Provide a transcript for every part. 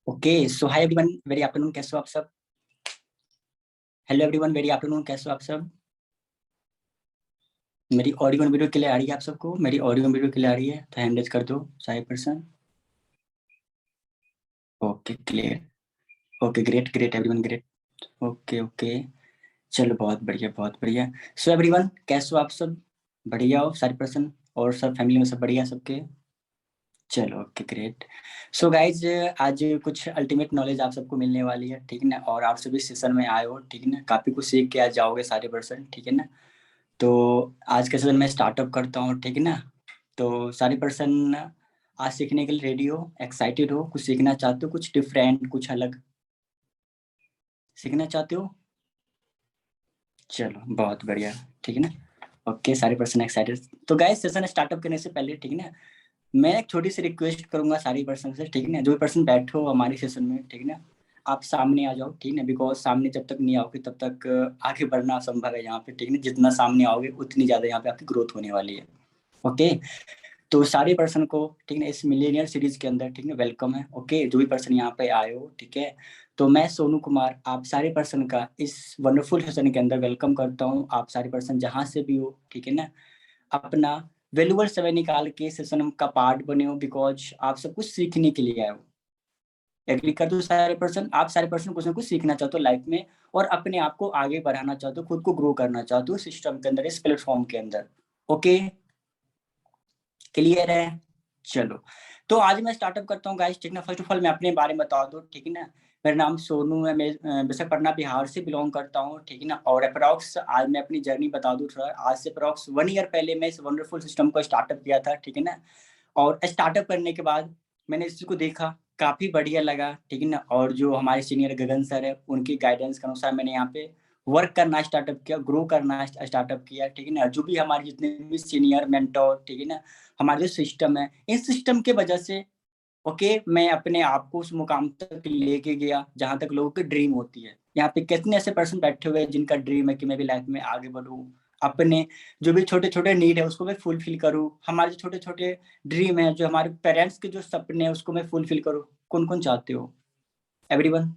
Okay so hi everyone, very afternoon, कैसे हो आप सब? हेलो एवरीवन, वेरी आफ्टरनून, कैसे हो आप सब? मेरी ऑडियो वीडियो क्लियर आ रही है आप सबको? मेरी ऑडियो वीडियो क्लियर आ रही है तो हैंड रेज कर दो सारे person. Okay clear. Okay great great everyone great. Okay okay, चलो बहुत बढ़िया बहुत बढ़िया। सो एवरीवन, कैसे हो आप सब? बढ़िया हो सारे पर्सन? और सब फैमिली में सब बढ़िया सबके? चलो ओके ग्रेट। सो गाइज, आज कुछ अल्टीमेट नॉलेज आप सबको मिलने वाली है, ठीक है ना? और आप सभी सेशन में आए हो, ठीक है ना? काफी कुछ सीख के आज जाओगे सारे पर्सन, ठीक है ना? तो आज का सेशन मैं स्टार्टअप करता हूँ, ठीक है ना? तो सारे पर्सन आज सीखने के लिए रेडी हो, एक्साइटेड हो, कुछ सीखना चाहते हो, कुछ डिफरेंट, कुछ अलग सीखना चाहते हो? चलो बहुत बढ़िया, ठीक है ना? ओके सारे पर्सन एक्साइटेड। तो गाइस, सेशन स्टार्टअप करने से पहले, ठीक है ना, मैं एक छोटी सी रिक्वेस्ट करूंगा सारी पर्सन से, ठीक है ना? जो भी पर्सन बैठे हो हमारे सेशन में, ठीक है ना, आप सामने आ जाओ, ठीक है ना? बिकॉज सामने जब तक नहीं आओगे तब तक आगे बढ़ना असंभव है यहाँ पे, ठीक है ना? जितना सामने आओगे उतनी ज्यादा यहाँ पे आपकी ग्रोथ होने वाली है। ओके, तो सारे पर्सन को, ठीक है, इस मिलेनियर सीरीज के अंदर, ठीक है, वेलकम है। ओके, जो भी पर्सन यहाँ पे आए हो, ठीक है, तो मैं सोनू कुमार आप सारे पर्सन का इस वंडरफुल सेशन के अंदर वेलकम करता हूँ। आप सारे पर्सन जहाँ से भी हो, ठीक है ना, अपना वैल्यूबल समय निकाल के सेशन का पार्ट बने हो, बिकॉज आप सब कुछ सीखने के लिए आए हो। एग्री कर दो सारे पर्सन? आप सारे पर्सन कुछ ना कुछ सीखना चाहते हो लाइफ में, और अपने आप को आगे बढ़ाना चाहते हो, खुद को ग्रो करना चाहते हो सिस्टम के अंदर, इस प्लेटफॉर्म के अंदर। ओके, क्लियर है? चलो, तो आज मैं स्टार्टअप करता हूँ गाइस, ठीक ना? फर्स्ट ऑफ ऑल मैं अपने बारे में बता दूँ, ठीक है ना? मेरा नाम सोनू है, मैं विशाखापट्टनम बिहार से बिलोंग करता हूँ, ठीक है ना? और अप्रॉक्स आज मैं अपनी जर्नी बता दूँ थोड़ा, आज से अप्रॉक्स 1 ईयर पहले मैं इस वंडरफुल सिस्टम को स्टार्टअप किया था, ठीक है ना? और स्टार्टअप करने के बाद मैंने इस चीज़ को देखा, काफ़ी बढ़िया लगा, ठीक है ना? और जो हमारे सीनियर गगन सर है, उनकी गाइडेंस के अनुसार मैंने यहाँ पे वर्क करना स्टार्टअप किया, ग्रो करना स्टार्टअप किया, ठीक है ना? जो भी हमारे जितने भी सीनियर मेंटर, ठीक है ना, हमारा जो सिस्टम है, इस सिस्टम के वजह से, ओके, मैं अपने आप को उस मुकाम तक लेके गया जहाँ तक लोगों की ड्रीम होती है। यहाँ पे कितने ऐसे पर्सन बैठे हुए हैं जिनका ड्रीम है कि मैं भी लाइफ में आगे बढ़ूँ, अपने जो भी छोटे-छोटे नीड है उसको मैं फुलफिल करूँ। हमारे जो छोटे-छोटे ड्रीम है, जो हमारे पेरेंट्स के जो सपने हैं उसको मैं फुलफिल करूँ। कौन-कौन चाहते हो? एवरीवन?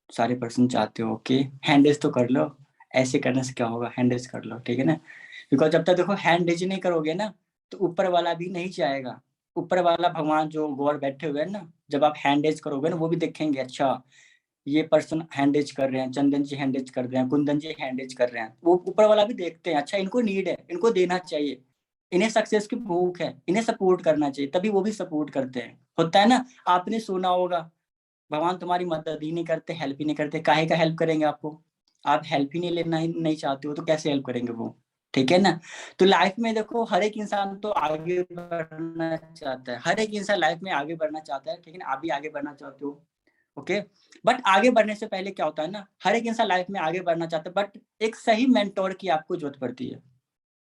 सारे पर्सन चाहते हो, ओके। हैंड रेज़ तो कर लो। ऐसे करने से क्या होगा? हैंड रेज़ कर लो, ठीक है ना? बिकॉज़ जब तक देखो हैंड रेज़ नहीं करोगे ना, तो ऊपर वाला भी नहीं चाहेगा। ऊपर वाला भगवान जो गॉड बैठे हुए हैं ना, जब आप हैंड रेज़ करोगे ना, वो भी देखेंगे, अच्छा ये पर्सन हैंड रेज़ कर रहे हैं, चंदन जी हैंड रेज़ कर रहे हैं, कुंदन जी हैंड रेज़ कर रहे हैं। वो ऊपर वाला भी देखते हैं, अच्छा इनको नीड है, इनको देना चाहिए, इन्हें सक्सेस की भूख है, इन्हें सपोर्ट करना चाहिए, तभी वो भी सपोर्ट करते हैं। होता है ना, आपने सुना होगा, भगवान तुम्हारी मदद ही नहीं करते, हेल्प ही नहीं करते, काहे का हेल्प करेंगे आपको? आप हेल्प ही नहीं लेना ही नहीं चाहते हो, तो कैसे हेल्प करेंगे वो? ठीक है ना? तो लाइफ में देखो, हर एक इंसान तो आगे बढ़ना चाहता है, हर एक इंसान लाइफ में आगे बढ़ना चाहता है, ठीक है ना? आप भी आगे बढ़ना चाहते हो, ओके? बट आगे बढ़ने से पहले क्या होता है ना, हर एक इंसान लाइफ में आगे बढ़ना चाहता है, बट एक सही मेंटर की आपको ज़रूरत पड़ती है।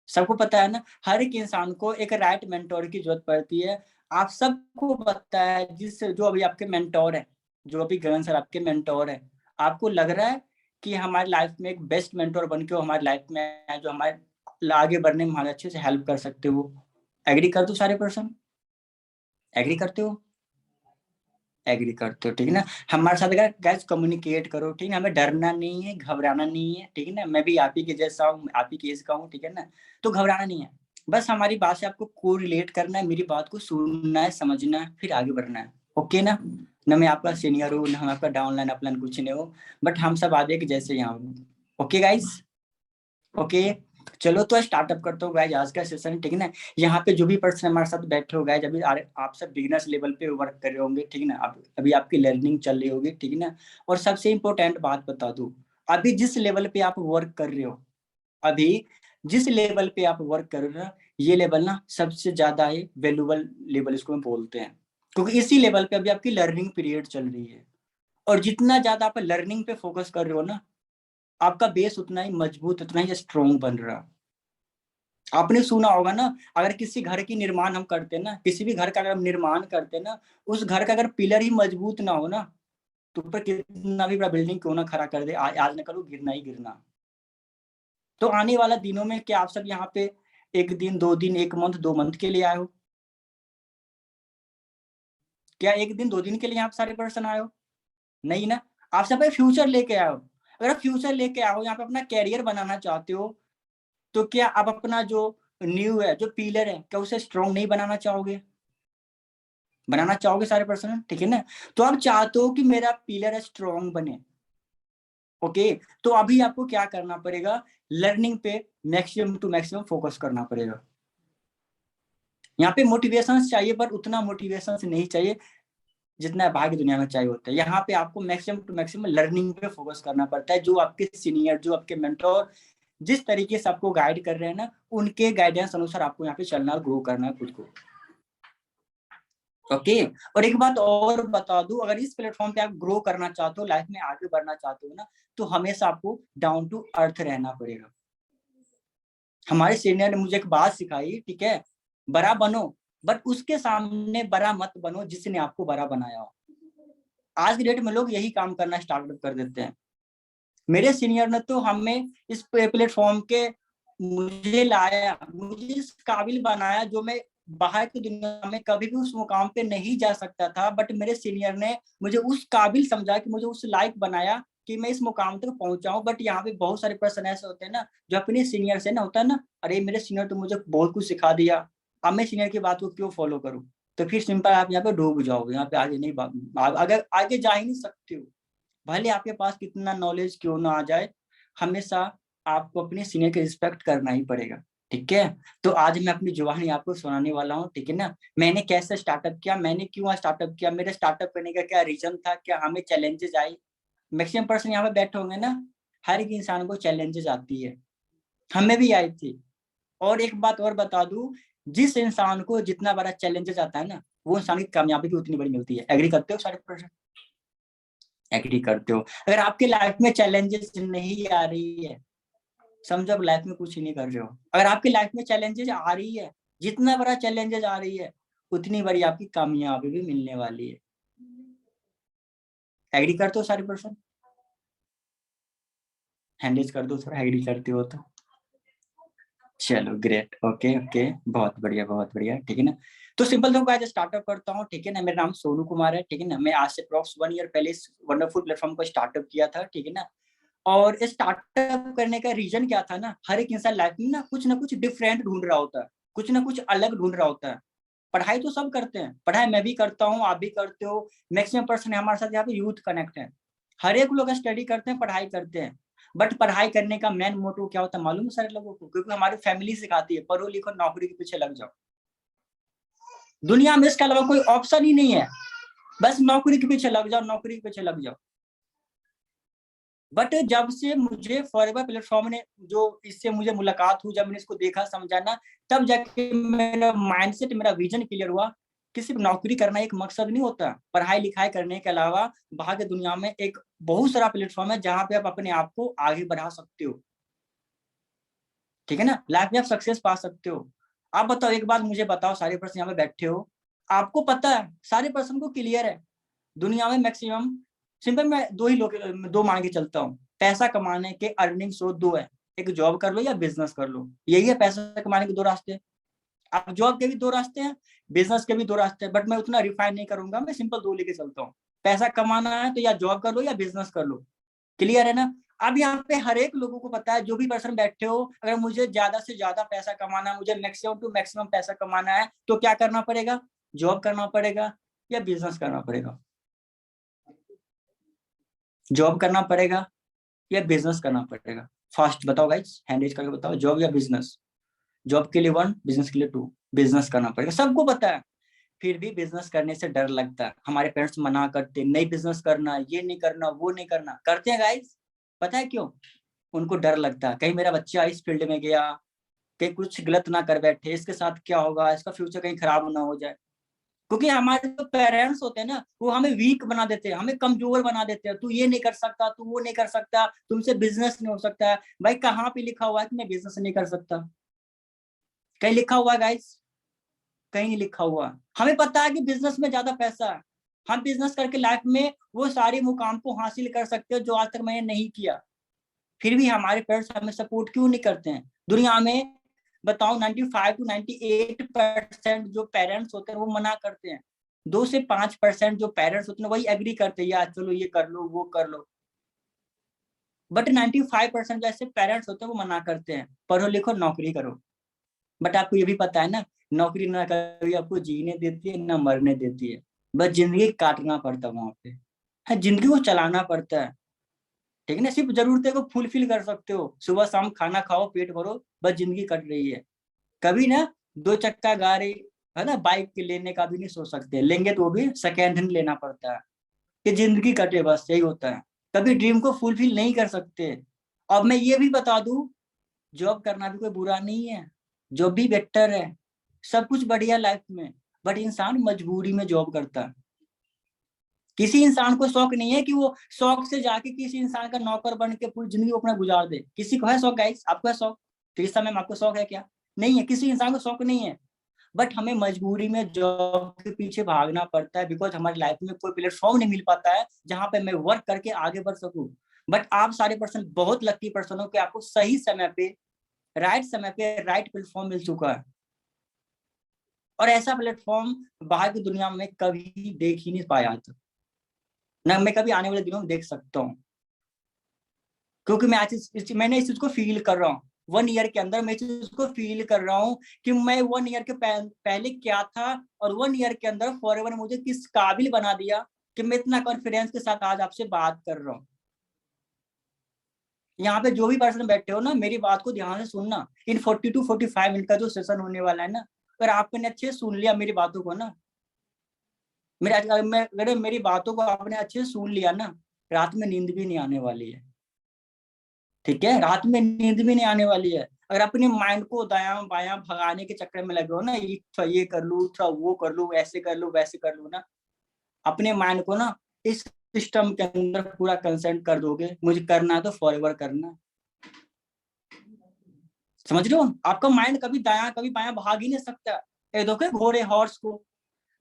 सबको पता है ना, हर एक इंसान को एक राइट मेंटर की ज़रूरत पड़ती है। आप सबको पता है, जो अभी आपके मेंटर हैं, जो अभी गगन सर आपके मेंटर हैं, आपको लग रहा है कि हमारी लाइफ में एक बेस्ट मेंटर बन के वो हमारी लाइफ में आए, जो हमारे आगे बढ़ने में हमारे अच्छे से हेल्प कर सकते हो। एग्री कर दो सारे पर्सन? एग्री करते हो? एग्री करते हो, ठीक है ना? हमारे साथ अगर गाइस कम्युनिकेट करो, ठीक है? हमें डरना नहीं है, घबराना नहीं है, ठीक है ना? मैं भी आप ही के जैसा हूँ, आप ही के एज का हूँ, ठीक है ना? तो घबराना नहीं है। बस हमारी बात से आपको कोरिलेट करना है, मेरी बात को सुनना है, समझना है, फिर आगे बढ़ना है। ओके ना? ना मैं आपका सीनियर हूँ, ना हम आपका डाउनलाइन, अपलाइन कुछ नहीं हो, बट हम सब आगे के जैसे यहाँ हो। Okay guys? ओके, चलो तो स्टार्टअप करता हूँ गाइस आज का सेशन, ठीक है ना? यहाँ पे जो भी पर्सन हमारे साथ बैठे हो गाइस, अभी आप सब बिगिनर्स लेवल पे वर्क कर रहे होंगे, ठीक है ना? अभी आपकी लर्निंग चल रही होगी, ठीक है ना? और सबसे इम्पोर्टेंट बात बता दूँ, अभी जिस लेवल पे आप वर्क कर रहे हो, अभी जिस लेवल पे आप वर्क कर रहे हो ना, ये लेवल ना सबसे ज़्यादा ही वैल्यूएबल लेवल इसको हम बोलते हैं। क्योंकि इसी लेवल पे अभी आपकी लर्निंग पीरियड चल रही है, और जितना ज़्यादा आप लर्निंग पे फोकस कर रहे हो ना, आपका बेस उतना ही मजबूत, उतना ही स्ट्रॉन्ग बन रहा है। आपने सुना होगा ना, अगर किसी घर की निर्माण हम करते हैं ना, किसी भी घर का अगर हम निर्माण करते हैं ना, उस घर का अगर पिलर ही मजबूत ना हो ना, तो ऊपर कितना भी बड़ा बिल्डिंग क्यों ना खड़ा कर दे, आज ना कल गिरना ही गिरना। तो आने वाला दिनों में क्या आप सब यहाँ पे 1 दिन, 2 दिन, 1 मंथ, 2 मंथ के लिए आए हो? क्या एक दिन 2 दिन के लिए यहाँ पे सारे पर्सन आए हो? नहीं ना, आप सब फ्यूचर लेके आओ। अगर आप फ्यूचर लेके आओ, यहाँ पे अपना कैरियर बनाना चाहते हो, तो क्या आप अपना जो न्यू है, जो पिलर है, क्या उसे स्ट्रॉन्ग नहीं बनाना चाहोगे? बनाना चाहोगे सारे पर्सन, ठीक है ना? तो आप चाहते हो कि मेरा पिलर स्ट्रॉन्ग बने, ओके? तो अभी आपको क्या करना पड़ेगा? लर्निंग पे मैक्सिमम टू मैक्सिमम फोकस करना पड़ेगा। यहाँ पे मोटिवेशन चाहिए, पर उतना मोटिवेशन नहीं चाहिए जितना भाग्य दुनिया में चाहिए होता है। यहाँ पे आपको मैक्सिमम टू मैक्सिमम लर्निंग पे फोकस करना पड़ता है। जो आपके सीनियर, जो आपके मेंटोर जिस तरीके से आपको गाइड कर रहे हैं ना, उनके गाइडेंस अनुसार आपको यहाँ पे चलना और ग्रो करना है खुद को, ओके? और एक बात और बता दूं, अगर इस प्लेटफॉर्म पे आप ग्रो करना चाहते हो, लाइफ में आगे बढ़ना चाहते हो ना, तो हमेशा आपको डाउन टू अर्थ रहना पड़ेगा। हमारे सीनियर ने मुझे एक बात सिखाई, ठीक है? बड़ा बनो, बट उसके सामने बड़ा मत बनो जिसने आपको बड़ा बनाया हो। आज की डेट में लोग यही काम करना स्टार्ट कर देते हैं। मेरे सीनियर ने तो हमें इस प्लेटफॉर्म के मुझे लाया, मुझे इस काबिल बनाया जो मैं बाहर की दुनिया में कभी भी उस मुकाम पे नहीं जा सकता था, बट मेरे सीनियर ने मुझे उस काबिल समझा कि मुझे उस लायक बनाया कि मैं इस मुकाम तक पहुंचा हूं। बट यहाँ पे बहुत सारे पर्सन ऐसे होते हैं ना, जो अपने सीनियर से ना होता है ना, अरे मेरे सीनियर तो मुझे बहुत कुछ सिखा दिया, अब मैं सीनियर की बात को क्यों फॉलो करूं? तो फिर सिंपल आप यहाँ पे डूब जाओगे, यहाँ पे आगे नहीं, अगर आगे जा ही नहीं सकते हो, भले आपके पास कितना नॉलेज क्यों ना आ जाए, हमेशा आपको अपने सीनियर की रिस्पेक्ट करना ही पड़ेगा, ठीक है? तो आज मैं अपनी जुबानी आपको सुनाने वाला हूँ, ठीक है ना? मैंने कैसे स्टार्टअप किया, मैंने क्यों स्टार्टअप किया, मेरे स्टार्टअप करने का क्या रीजन था, क्या हमें चैलेंजेस आई। मैक्सिमम पर्सन यहाँ पे बैठे होंगे ना, हर एक इंसान को चैलेंजेस आती है, हमें भी आई थी। और एक बात और बता दूं, जिस इंसान को जितना बड़ा चैलेंजेस आता है ना, वो इंसान की कामयाबी भी उतनी बड़ी मिलती है। एग्री करते हो सारे पर्सन? एग्री करते हो? अगर आपके लाइफ में चैलेंजेस नहीं आ रही है, समझो अब लाइफ में कुछ ही नहीं कर रहे हो। अगर आपकी लाइफ में चैलेंजेस आ रही है, जितना बड़ा चैलेंजेस आ रही है, उतनी बड़ी आपकी कामयाबी भी मिलने वाली है। एग्री करते हो सारे पर्सन? हैंडल कर दो थोड़ा, एग्री करते हो तो। चलो ग्रेट, ओके ओके, बहुत बढ़िया बहुत बढ़िया, ठीक है ना? तो सिंपल तो आज स्टार्टअप करता हूँ, ठीक है ना? मेरा नाम सोनू कुमार है, ठीक है ना? मैं आज से अप्रॉक्स 1 ईयर पहले इस वंडरफुल प्लेटफॉर्म को स्टार्टअप किया था, ठीक है ना? और स्टार्टअप करने का रीजन क्या था ना, हर एक इंसान लाइफ में ना कुछ डिफरेंट ढूंढ रहा होता है, कुछ ना कुछ अलग ढूंढ रहा होता है। पढ़ाई तो सब करते हैं, पढ़ाई मैं भी करता हूँ, आप भी करते हो, मैक्सिमम पर्सन हमारे साथ यहाँ पे यूथ कनेक्ट है। हर एक लोग स्टडी करते हैं, पढ़ाई करते हैं, बट पढ़ाई करने का मेन मोटिव क्या होता है मालूम है सारे लोगों को? क्योंकि हमारी फैमिली सिखाती है, पढ़ो लिखो नौकरी के पीछे लग जाओ। दुनिया में इसके अलावा कोई ऑप्शन ही नहीं है, बस नौकरी के पीछे लग जाओ, नौकरी के पीछे लग जाओ। बट जब से मुझे फॉरएवर प्लेटफॉर्म ने जो इससे मुझे मुलाकात हुई, जब मैंने इसको देखा समझा ना, तब जाके मेरा माइंडसेट, मेरा विजन क्लियर हुआ कि सिर्फ नौकरी करना एक मकसद नहीं होता। पढ़ाई लिखाई करने के अलावा बाहर की दुनिया में एक बहुत सारा प्लेटफॉर्म है जहाँ पे आप अपने आप को आगे बढ़ा सकते हो, ठीक है ना? लाइफ में आप सक्सेस पा सकते हो। आप बताओ, एक बात मुझे बताओ, सारे पर्सन यहाँ पे बैठे हो, आपको पता है, सारे पर्सन को क्लियर है, दुनिया में मैक्सिमम, सिंपल मैं दो मान के चलता हूँ, पैसा कमाने के अर्निंग सोर्स दो है, एक जॉब कर लो या बिजनेस कर लो, यही है पैसा कमाने के दो रास्ते। अब जॉब के भी दो रास्ते हैं, बिजनेस के भी दो रास्ते हैं, बट मैं उतना रिफाइन नहीं करूंगा, मैं सिंपल दो लेके चलता हूँ। पैसा कमाना है तो या जॉब कर लो या बिजनेस कर लो, क्लियर है ना? अब यहाँ पे हर एक लोगों को पता है, जो भी पर्सन बैठे हो, अगर मुझे ज्यादा से ज्यादा पैसा कमाना है, मुझे मैक्सिमम टू मैक्सिमम पैसा कमाना है, तो क्या करना पड़ेगा? जॉब करना पड़ेगा या बिजनेस करना पड़ेगा? जॉब करना पड़ेगा या बिजनेस करना पड़ेगा? फास्ट बताओ गाइस, हैंड रेज करके बताओ, जॉब या बिजनेस? जॉब के लिए 1, बिजनेस के लिए 2, बिजनेस करना पड़ेगा, सबको पता है। फिर भी बिजनेस करने से डर लगता है, हमारे पेरेंट्स मना करते, नहीं बिजनेस करना, ये नहीं करना, वो नहीं करना, करते हैं गाइस। पता है क्यों? उनको डर लगता है, कहीं मेरा बच्चा इस फील्ड में गया, कहीं कुछ गलत ना कर बैठे, इसके साथ क्या होगा, इसका फ्यूचर कहीं खराब ना हो जाए। क्योंकि हमारे जो पेरेंट्स होते हैं ना, वो हमें वीक बना देते हैं, हमें कमजोर बना देते हैं, तू ये नहीं कर सकता, तू वो नहीं कर सकता, तुमसे बिजनेस नहीं हो सकता। भाई कहाँ पे लिखा हुआ है कि मैं बिजनेस नहीं कर सकता? कहीं लिखा हुआ है गाइस? कहीं नहीं लिखा हुआ। हमें पता है कि बिजनेस में ज्यादा पैसा है, हम बिजनेस करके लाइफ में वो सारे मुकाम को हासिल कर सकते हो जो आज तक मैंने नहीं किया। फिर भी हमारे पेरेंट्स हमें सपोर्ट क्यों नहीं करते हैं? दुनिया में बताओ 95 to 98% जो पेरेंट्स होते हैं वो मना करते हैं। 2 से 5% जो पेरेंट्स होते हैं वही एग्री करते हैं, यार चलो ये कर लो वो कर लो, बट 95% जैसे पेरेंट्स होते हैं वो मना करते हैं, पढ़ो लिखो नौकरी करो। बट आपको ये भी पता है ना, नौकरी ना कभी आपको जीने देती है ना मरने देती है, बस जिंदगी काटना पड़ता है वहां पे। हाँ, जिंदगी को चलाना पड़ता है, ठीक है ना, सिर्फ जरूरतें को फुलफिल कर सकते हो, सुबह शाम खाना खाओ पेट भरो, बस जिंदगी कट रही है। कभी ना 2 चक्का गाड़ी है ना बाइक के लेने का भी नहीं सोच सकते, लेंगे तो वो भी सेकेंड हैंड लेना पड़ता है कि जिंदगी कटे, बस यही होता है। कभी ड्रीम को फुलफिल नहीं कर सकते। अब मैं ये भी बता दूं, जॉब करना भी कोई बुरा नहीं है, जॉब भी बेटर है, सब कुछ बढ़िया लाइफ में, बट इंसान मजबूरी में जॉब करता है। किसी इंसान को शौक नहीं है कि वो शौक से जाके किसी इंसान का नौकर बन के पूरी जिंदगी अपना गुजार दे। किसी को है शौक गाइस? आपको है शौक? तो इस समय आपको शौक है क्या? नहीं है, किसी इंसान को शौक नहीं है, बट हमें मजबूरी में जॉब के पीछे भागना पड़ता है, बिकॉज हमारी लाइफ में कोई प्लेटफॉर्म नहीं मिल पाता है जहां पे मैं वर्क करके आगे बढ़ सकूं। बट आप सारे पर्सन बहुत लकी पर्सन हो कि आपको सही समय पे राइट समय पे राइट प्लेटफॉर्म मिल चुका है, और ऐसा प्लेटफॉर्म बाहर की दुनिया में कभी देख ही नहीं पाया था, ना मैं कभी आने वाले दिनों में देख सकता हूँ, क्योंकि मैं आज मैंने इस चीज को फील कर रहा हूँ। 1 ईयर के अंदर मैं इस चीज को फील कर रहा हूँ कि मैं 1 ईयर के पहले क्या था, और 1 ईयर के अंदर फॉरएवर ने मुझे किस काबिल बना दिया कि मैं इतना कॉन्फिडेंस के साथ आज आपसे बात कर रहा हूँ। यहाँ पे जो भी पर्सन बैठे हो ना, मेरी बात को ध्यान से सुनना। इन 40 to 45 मिनट का जो सेशन होने वाला है ना, अगर आपने अच्छे से सुन लिया मेरी बातों को ना, अगर मेरी बातों को आपने अच्छे से सुन लिया ना, रात में नींद भी नहीं आने वाली है, ठीक है, रात में नींद भी नहीं आने वाली है। अगर अपने माइंड को दायां बायां भगाने के चक्कर में लगे हो ना, ये कर लूं, थोड़ा वो कर लूं, ऐसे कर लूं वैसे कर लूं ना, अपने माइंड को ना इस सिस्टम के अंदर पूरा कंसेंट कर दोगे, मुझे करना है तो फॉरएवर करना। समझ रहे हो? आपका माइंड कभी दायां कभी बायां भाग ही नहीं सकता। ये देखो घोड़े हॉर्स को,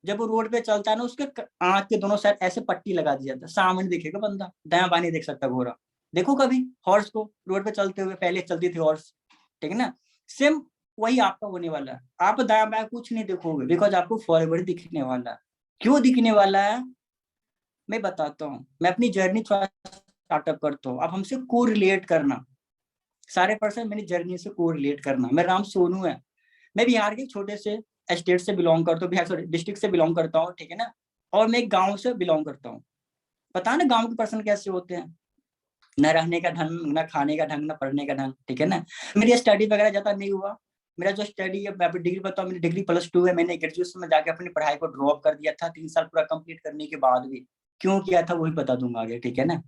जब वो रोड पे चलता है ना, उसके आंख के दोनों साइड ऐसे पट्टी लगा दी जाता है, सामने दिखेगा बंदा, दायां बायां नहीं देख सकता घोड़ा। देखो कभी हॉर्स को रोड पे चलते हुए, पहले चलती थी हॉर्स, ठीक है ना, सेम वही आपका होने वाला है। आप दायां बायां कुछ नहीं देखोगे, बिकॉज आपको फॉरवर्ड दिखने वाला है। क्यों दिखने वाला है मैं बताता हूँ। मैं अपनी जर्नी थोड़ा स्टार्टअप करता हूँ, आप हमसे को रिलेट करना, सारे पर्सन मेरी जर्नी से को रिलेट करना। मैं राम सोनू है, मैं बिहार के छोटे से स्टेट से बिलोंग करता हूँ, बिहार सॉरी डिस्ट्रिक्ट से बिलोंग करता हूँ, ठीक है ना, और मैं एक गाँव से बिलोंग करता हूँ। पता है ना गाँव के पर्सन कैसे होते हैं, न रहने का ढंग, न खाने का ढंग, न पढ़ने का ढंग, ठीक है ना। मेरी स्टडी वगैरह ज्यादा नहीं हुआ, मेरा जो स्टडी है, मैं डिग्री बताऊँ, मेरी डिग्री +2 है। मैंने ग्रेजुएशन में जाके अपनी पढ़ाई को ड्रॉप कर दिया था 3 साल पूरा कंप्लीट करने के बाद भी। क्यों किया था वही बता दूंगा आगे, ठीक है ना।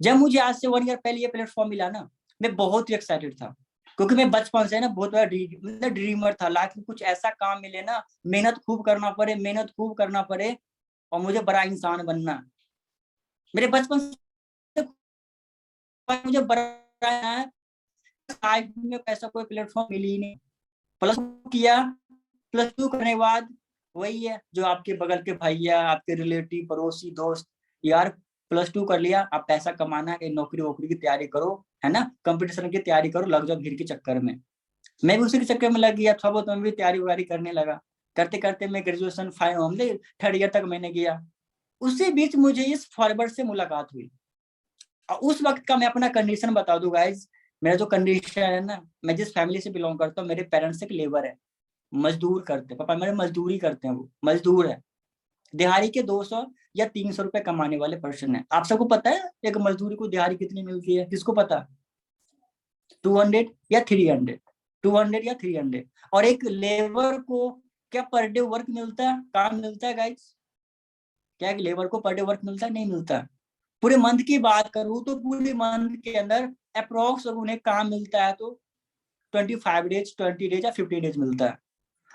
जब मुझे आज से 1 ईयर पहले ये प्लेटफॉर्म मिला ना, मैं बहुत ही एक्साइटेड था, क्योंकि मैं बचपन से ना बहुत बड़ा ड्रीमर था, लाइफ में कुछ ऐसा काम मिले ना, मेहनत खूब करना पड़े, मेहनत खूब करना पड़े, और मुझे बड़ा इंसान बनना। मेरे बचपन से मुझे बड़ा है, लाइफ में ऐसा कोई प्लेटफॉर्म मिली ही नहीं। +2 किया, +2 करने के बाद वही है जो आपके बगल के भैया, आपके रिलेटिव, पड़ोसी, दोस्त, यार +2 कर लिया, आप पैसा कमाना है, नौकरी वोकरी की तैयारी करो, है ना, कंपटीशन की तैयारी करो, लग जाओ भीड़ के चक्कर में। मैं भी उसी के चक्कर में लग गया, थोड़ा बहुत मैं भी तैयारी वारी करने लगा। करते करते मैं ग्रेजुएशन 3rd ईयर तक मैंने किया। उसी बीच मुझे इस फॉरवर्ड से मुलाकात हुई, और उस वक्त का मैं अपना कंडीशन बता दूं गाइज। मेरा जो कंडीशन है ना, मैं जिस फैमिली से बिलोंग करता हूँ, मेरे पेरेंट्स एक लेबर है, मजदूर करते, पापा मेरे मजदूरी करते हैं, वो मजदूर है। दिहाड़ी के 200 या 300 रुपए कमाने वाले पर्सन है। आप सबको पता है एक मजदूरी को दिहाड़ी कितनी मिलती है? किसको पता? 200 या 300, 200 या 300। और एक लेबर को क्या पर डे वर्क मिलता है, काम मिलता है गाइस? क्या एक लेबर को पर डे वर्क मिलता है? नहीं मिलता। पूरे मंथ की बात करूं तो पूरे मंथ के अंदर अप्रोक्स उन्हें काम मिलता है तो 25 डेज, 20 डेज या 50 डेज मिलता है।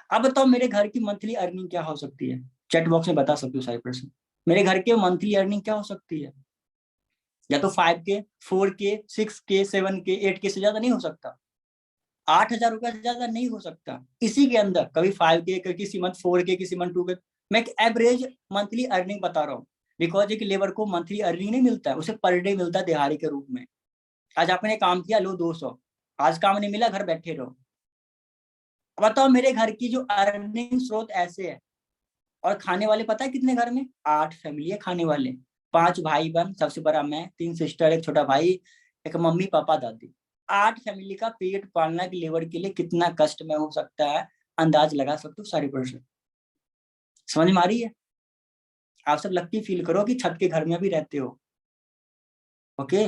अब बताओ मेरे घर की मंथली अर्निंग क्या हो सकती है? चैट बॉक्स में बता सकते हो सारे पर्सन। मेरे घर के मंथली अर्निंग क्या हो सकती है? या तो 5K, 4K, 6K, 7K, 8K से ज्यादा नहीं हो सकता। 8,000 रुपया से ज्यादा नहीं हो सकता। इसी के अंदर कभी 5K, किसी मंथ 4K, किसी मंथ 2K। मैं एक एवरेज मंथली अर्निंग बता रहा हूँ, बिकॉज एक लेबर को मंथली अर्निंग नहीं मिलता है, उसे पर डे मिलता है दिहाड़ी के रूप में। आज आपने काम किया, लो 200, आज काम नहीं मिला, घर बैठे रहो। बताओ मेरे घर की जो अर्निंग स्रोत ऐसे है, और खाने वाले पता है कितने घर में? 8 फैमिली है खाने वाले, 5 भाई बहन, सबसे बड़ा मैं, 3 सिस्टर, एक छोटा भाई, एक मम्मी पापा दादी। 8 फैमिली का पेट पालना के लेबर के लिए कितना कष्ट में हो सकता है, अंदाज लगा सकते हो सारे पर्सन। समझ में आ रही है? आप सब लकी फील करो कि छत के घर में भी रहते हो। ओके।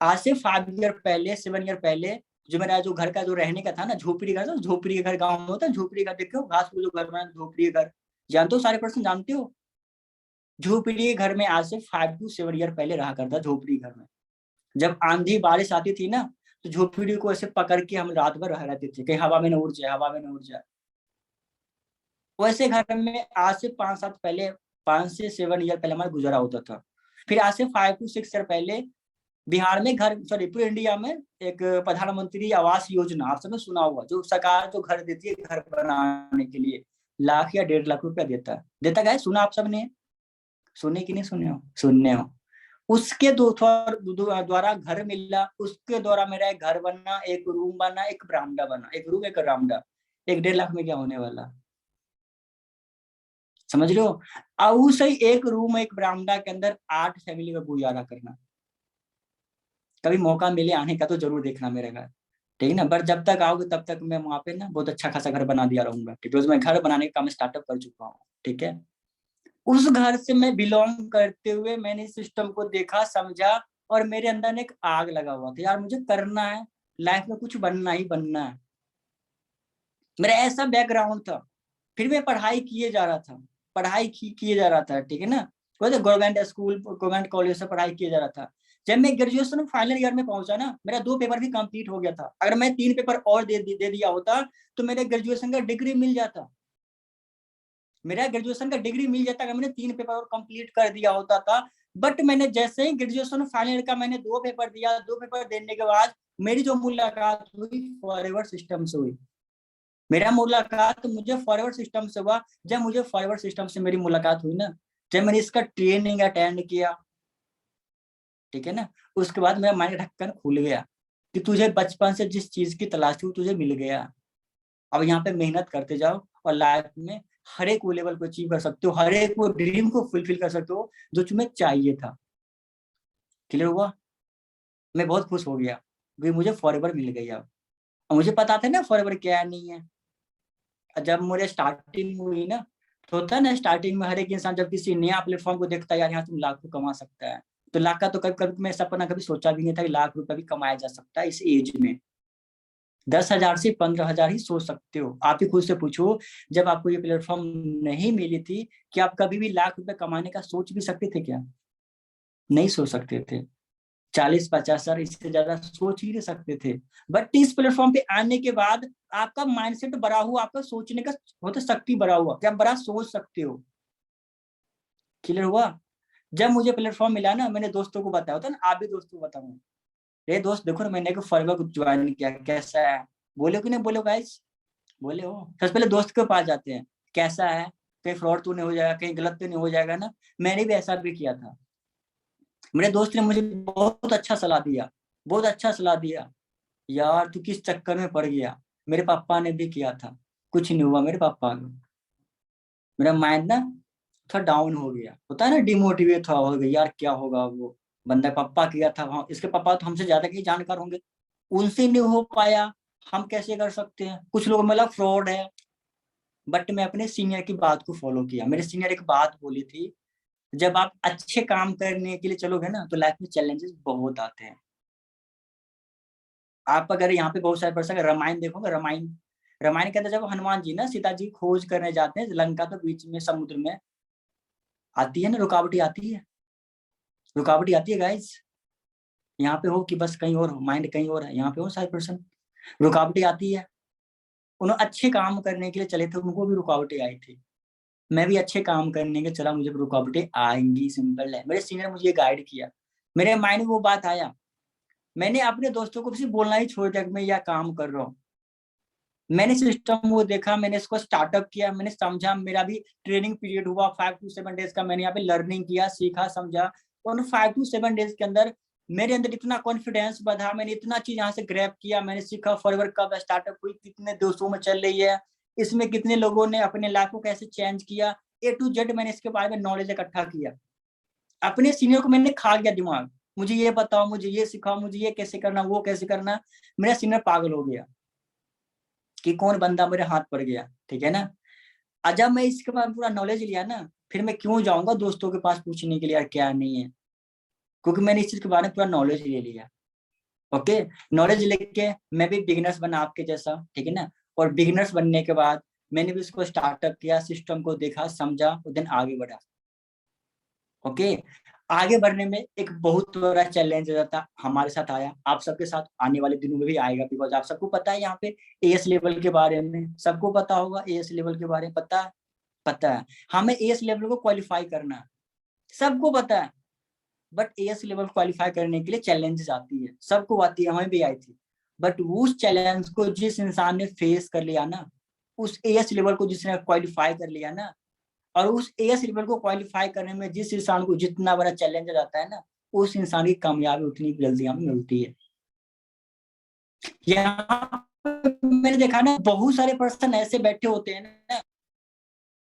आज से 5 ईयर पहले, 7 ईयर पहले, जो मेरा जो घर का जो रहने का था ना, झोपड़ी का था, झोपड़ी के घर गाँव में होता है, झोपड़ी का देखो, घास को जो घर बना, झोपड़ी का घर, जानते हो सारे पर्सन जानते हो? झोपड़ी के घर में आज से 5 to 7 ईयर पहले रहा करता, झोपड़ी घर में। जब आंधी बारिश आती थी ना, तो झोपड़ी को ऐसे पकड़ के हम रात भर रह रहते थे, कहीं हवा में न उड़ जाए, हवा में न उड़ जाए। वैसे घर में आज से 5 साल पहले, 5 से 7 ईयर पहले हमारा गुजारा होता था। फिर आज से 5 to 6 ईयर पहले बिहार में घर, सॉरी पूरे इंडिया में एक प्रधानमंत्री आवास योजना, आप सबने सुना होगा, जो सरकार जो घर देती है घर बनाने के लिए, लाख या 1.5 लाख रुपया देता गया, सुना आप सबने? सुने कि नहीं सुने हो? सुनने हो। उसके द्वारा घर मिला, उसके द्वारा मेरा एक घर बना, एक रूम बना, एक बरामदा बना, एक रूम एक बरामदा, एक 1.5 लाख में क्या होने वाला, समझ रहे हो? अब उस एक रूम एक बरामदा के अंदर 8 फैमिली का गुजारा करना। कभी मौका मिले आने का तो जरूर देखना मेरे घर, ठीक है ना? पर जब तक आओगे तब तक मैं वहां पे ना बहुत अच्छा खासा घर बना दिया रहूंगा, ठीक है? मैं घर बनाने का काम स्टार्टअप कर चुका हूँ, ठीक है? उस घर से मैं बिलोंग करते हुए मैंने सिस्टम को देखा, समझा, और मेरे अंदर एक आग लगा हुआ था, यार मुझे करना है, लाइफ में कुछ बनना ही बनना है। मेरा ऐसा बैकग्राउंड था। फिर मैं पढ़ाई किए जा रहा था, किए जा रहा था, ठीक है ना? गवर्नमेंट स्कूल, गवर्नमेंट कॉलेज से पढ़ाई किया जा रहा था। जब मैं ग्रेजुएशन फाइनल ईयर में पहुंचा ना, मेरा 2 पेपर भी कंप्लीट हो गया था। अगर मैं 3 पेपर और दे दिया होता तो मेरे ग्रेजुएशन का डिग्री मिल जाता, मेरा ग्रेजुएशन का डिग्री मिल जाता अगर मैंने 3 पेपर और कंप्लीट कर दिया होता था। बट मैंने जैसे ही ग्रेजुएशन फाइनल का मैंने 2 पेपर दिया, 2 पेपर देने के बाद मेरी जो मुलाकात हुई फॉरएवर सिस्टम से हुई। मेरा मुलाकात मुझे फॉरएवर सिस्टम से हुआ। जब मुझे फॉरएवर सिस्टम से मेरी मुलाकात हुई ना, जब मैंने इसका ट्रेनिंग अटेंड किया, ठीक है ना, उसके बाद मेरा माइंड ढक्कन खुल गया कि तुझे बचपन से जिस चीज की तलाश थी तुझे मिल गया। अब यहाँ पे मेहनत करते जाओ और लाइफ में हर एक वो लेवल को अचीव कर सकते हो, हर एक वो ड्रीम को फुलफिल कर सकते हो जो तुम्हें चाहिए था। क्लियर हुआ? मैं बहुत खुश हो गया क्योंकि मुझे फॉरएवर मिल गई। अब मुझे पता था ना फॉरएवर क्या नहीं है। जब मुझे स्टार्टिंग हुई ना, तो होता है ना स्टार्टिंग में हर एक इंसान जब किसी नया प्लेटफॉर्म को देखता है, यार यहाँ तुम लाख को कमा सकता है, तो लाख का तो कभी कभी मैं सपना कभी सोचा भी नहीं था कि लाख रुपया भी कमाया जा सकता है इस एज में। 10,000 से 15,000 ही सोच सकते हो। आप ही खुद से पूछो, जब आपको ये प्लेटफॉर्म नहीं मिली थी, कि आप कभी भी लाख रुपए कमाने का सोच भी सकते थे क्या? नहीं सोच सकते थे। 40-50,000 इससे ज्यादा सोच ही नहीं सकते थे। बट इस प्लेटफॉर्म पे आने के बाद आपका माइंडसेट बड़ा हुआ, आपका सोचने का होता शक्ति बड़ा हुआ, क्या बड़ा सोच सकते हो। क्लियर हुआ? जब मुझे प्लेटफॉर्म मिला ना, मैंने दोस्तों को बताया, होता ना आप भी दोस्तों को बताऊं, ये दोस्त देखो ना मैंने फॉरवर्ड को ज्वाइन किया, कैसा है? बोले कि नहीं बोलो गाइस? बोले हो? सबसे पहले दोस्त के पास जाते हैं, कैसा है, कहीं फ्रॉड तो नहीं हो जाएगा, कहीं गलत तो नहीं हो जाएगा ना। मैंने भी ऐसा भी किया था। मेरे दोस्त ने मुझे बहुत अच्छा सलाह दिया, बहुत अच्छा सलाह दिया, यार तू किस चक्कर में पड़ गया। मेरे पापा ने भी किया था, कुछ नहीं हुआ मेरे पापा को। मेरा माइंड ना थोड़ा डाउन हो गया, होता है ना डिमोटिवेट था, हो गया यार क्या होगा, वो बंदा पापा किया था वहां, इसके पापा तो हमसे ज्यादा कहीं जानकार होंगे, उनसे नहीं हो पाया, हम कैसे कर सकते हैं? कुछ लोग मतलब फ्रॉड है। बट मैं अपने सीनियर की बात को फॉलो किया। मेरे सीनियर एक बात बोली थी, जब आप अच्छे काम करने के लिए चलोगे ना, तो लाइफ में चैलेंजेस बहुत आते हैं। आप अगर यहाँ पे बहुत सारे पर्सन रामायण देखोगे, रामायण, रामायण के अंदर जब हनुमान जी ना सीता जी खोज करने जाते हैं लंका, तो बीच में समुद्र में आती है ना रुकावटें, आती है, रुकावटें आती है गाइस। यहाँ पे हो कि बस कहीं और हो, माइंड कहीं और है, यहाँ पे हो सारे पर्सन, रुकावटें आती है। उन्होंने अच्छे काम करने के लिए चले थे, उनको भी रुकावटें आई थी। मैं भी अच्छे काम करने के चला, मुझे रुकावटें आएंगी, सिंपल है। मेरे सीनियर मुझे गाइड किया, मेरे माइंड में वो बात आया। मैंने अपने दोस्तों को सिर्फ बोलना ही छोड़ दिया कि मैं यह काम कर रहा हूँ। मैंने सिस्टम वो देखा, मैंने इसको स्टार्टअप किया, मैंने समझा, मेरा भी ट्रेनिंग पीरियड हुआ 5 to 7 डेज का। मैंने यहाँ पे लर्निंग किया, सीखा, समझा। उन 5 to 7 डेज के अंदर मेरे अंदर इतना कॉन्फिडेंस बढ़ा, मैंने इतना चीज यहाँ से ग्रैब किया, मैंने सीखा फॉरवर्ड कब स्टार्टअप हुई, कितने दोस्तों में चल रही है, इसमें कितने लोगों ने अपने लाइफ को कैसे चेंज किया। A to Z मैंने इसके बारे में नॉलेज इकट्ठा किया। अपने सीनियर को मैंने खा गया दिमाग, मुझे ये बताओ, मुझे ये सिखाओ, मुझे ये कैसे करना, वो कैसे करना। मेरा सीनियर पागल हो गया कि कौन बंदा मेरे हाथ पड़ गया, ठीक है ना। जब मैं इसके बारे में पूरा नॉलेज लिया ना, फिर मैं क्यों जाऊंगा दोस्तों के पास पूछने के लिए यार क्या नहीं है, क्योंकि मैंने इस चीज के बारे में पूरा नॉलेज ले लिया। ओके, नॉलेज लेके मैं भी बिगिनर्स बना आपके जैसा, ठीक है ना। और बिगिनर्स बनने के बाद मैंने भी उसको स्टार्टअप किया, सिस्टम को देखा, समझा, और दिन आगे बढ़ा। ओके, आगे बढ़ने में एक बहुत बड़ा चैलेंज रहता हमारे साथ आया, आप सबके साथ आने वाले दिनों में भी आएगा, बिकॉज आप सबको पता है यहाँ पे एएस लेवल के बारे में, सबको पता होगा एएस लेवल के बारे में, पता है हमें एएस लेवल को क्वालिफाई करना है, सबको पता है। बट एएस लेवल क्वालिफाई करने के लिए चैलेंजेस आती है, सबको आती है, हमें भी आई थी। बट उस चैलेंज को जिस इंसान ने फेस कर लिया ना, उस एएस लेवल को जिसने क्वालिफाई कर लिया ना, और उस एएस लेवल को क्वालिफाई करने में जिस इंसान को जितना बड़ा चैलेंज आता है ना, उस इंसान की कामयाबी उतनी जल्दी हमें मिलती है। यहाँ मैंने देखा ना, बहुत सारे पर्सन ऐसे बैठे होते हैं ना,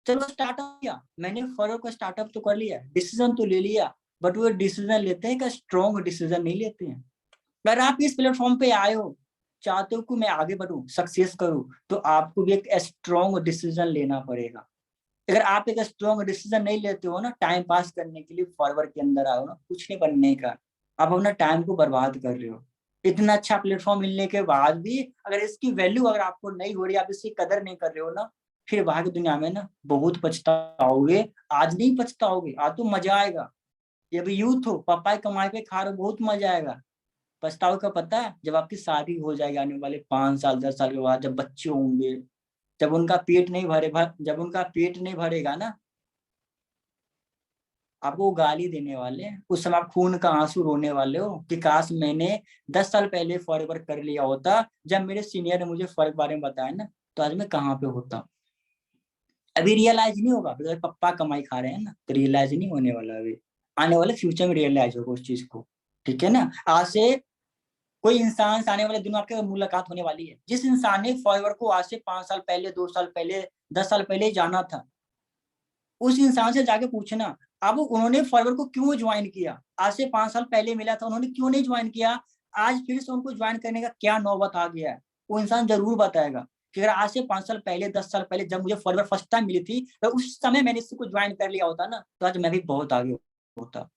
चलो स्टार्टअप किया मैंने, फॉरवर्ड को स्टार्टअप तो कर लिया, डिसीजन तो ले लिया, बट वो डिसीजन लेते हैं, का स्ट्रॉन्ग डिसीजन नहीं लेते हैं। अगर आप इस प्लेटफॉर्म पे आए हो, चाहते हो कि मैं आगे बढ़ूं, सक्सेस करूं, तो आपको भी एक स्ट्रॉन्ग डिसीजन लेना पड़ेगा। अगर आप एक स्ट्रॉन्ग डिसीजन नहीं लेते हो ना, टाइम पास करने के लिए फॉरवर्ड के अंदर आओ ना, कुछ नहीं बनने का, आप अपना टाइम को बर्बाद कर रहे हो। इतना अच्छा प्लेटफॉर्म मिलने के बाद भी अगर इसकी वैल्यू अगर आपको नहीं हो रही, आप इसकी कदर नहीं कर रहे हो ना, फिर बाहर की दुनिया में ना बहुत पछताओगे। आज नहीं पछताओगे, आज तो मजा आएगा। ये भी यूथ हो, पापा की कमाई पे खा रहे हो, बहुत मजा आएगा। पछताओ का पता है, जब आपकी शादी हो जाएगी आने वाले 5 साल 10 साल के बाद, जब बच्चे होंगे, जब उनका पेट नहीं जब उनका पेट नहीं भरेगा ना, आपको गाली देने वाले हैं। उस समय आप खून का आंसू रोने वाले हो कि काश मैंने 10 साल पहले फॉरवर्ड कर लिया होता, जब मेरे सीनियर ने मुझे फर्क बारे में बताया ना, तो आज मैं कहाँ पे होता। अभी रियलाइज नहीं होगा, अगर पापा कमाई खा रहे हैं ना, तो रियलाइज नहीं होने वाला। अभी आने वाले फ्यूचर में रियलाइज होगा उस चीज को, ठीक है ना। आज से कोई इंसान से आने वाले दिनों आपके मुलाकात होने वाली है, जिस इंसान ने फॉरवर्ड को आज से 5 साल पहले, 2 साल पहले, 10 साल पहले जाना था, उस इंसान से जाके पूछना अब उन्होंने फॉरवर्ड को क्यों ज्वाइन किया। आज से 5 साल पहले मिला था, उन्होंने क्यों नहीं ज्वाइन किया, आज फिर से उनको ज्वाइन करने का क्या नौबत आ गया है। वो इंसान जरूर बताएगा कि अगर आज से 5 साल पहले, 10 साल पहले जब मुझे फॉरवर्ड फर्स्ट टाइम मिली थी, तो उस समय मैंने इसको ज्वाइन कर लिया होता ना, तो आज मैं भी बहुत आगे होता।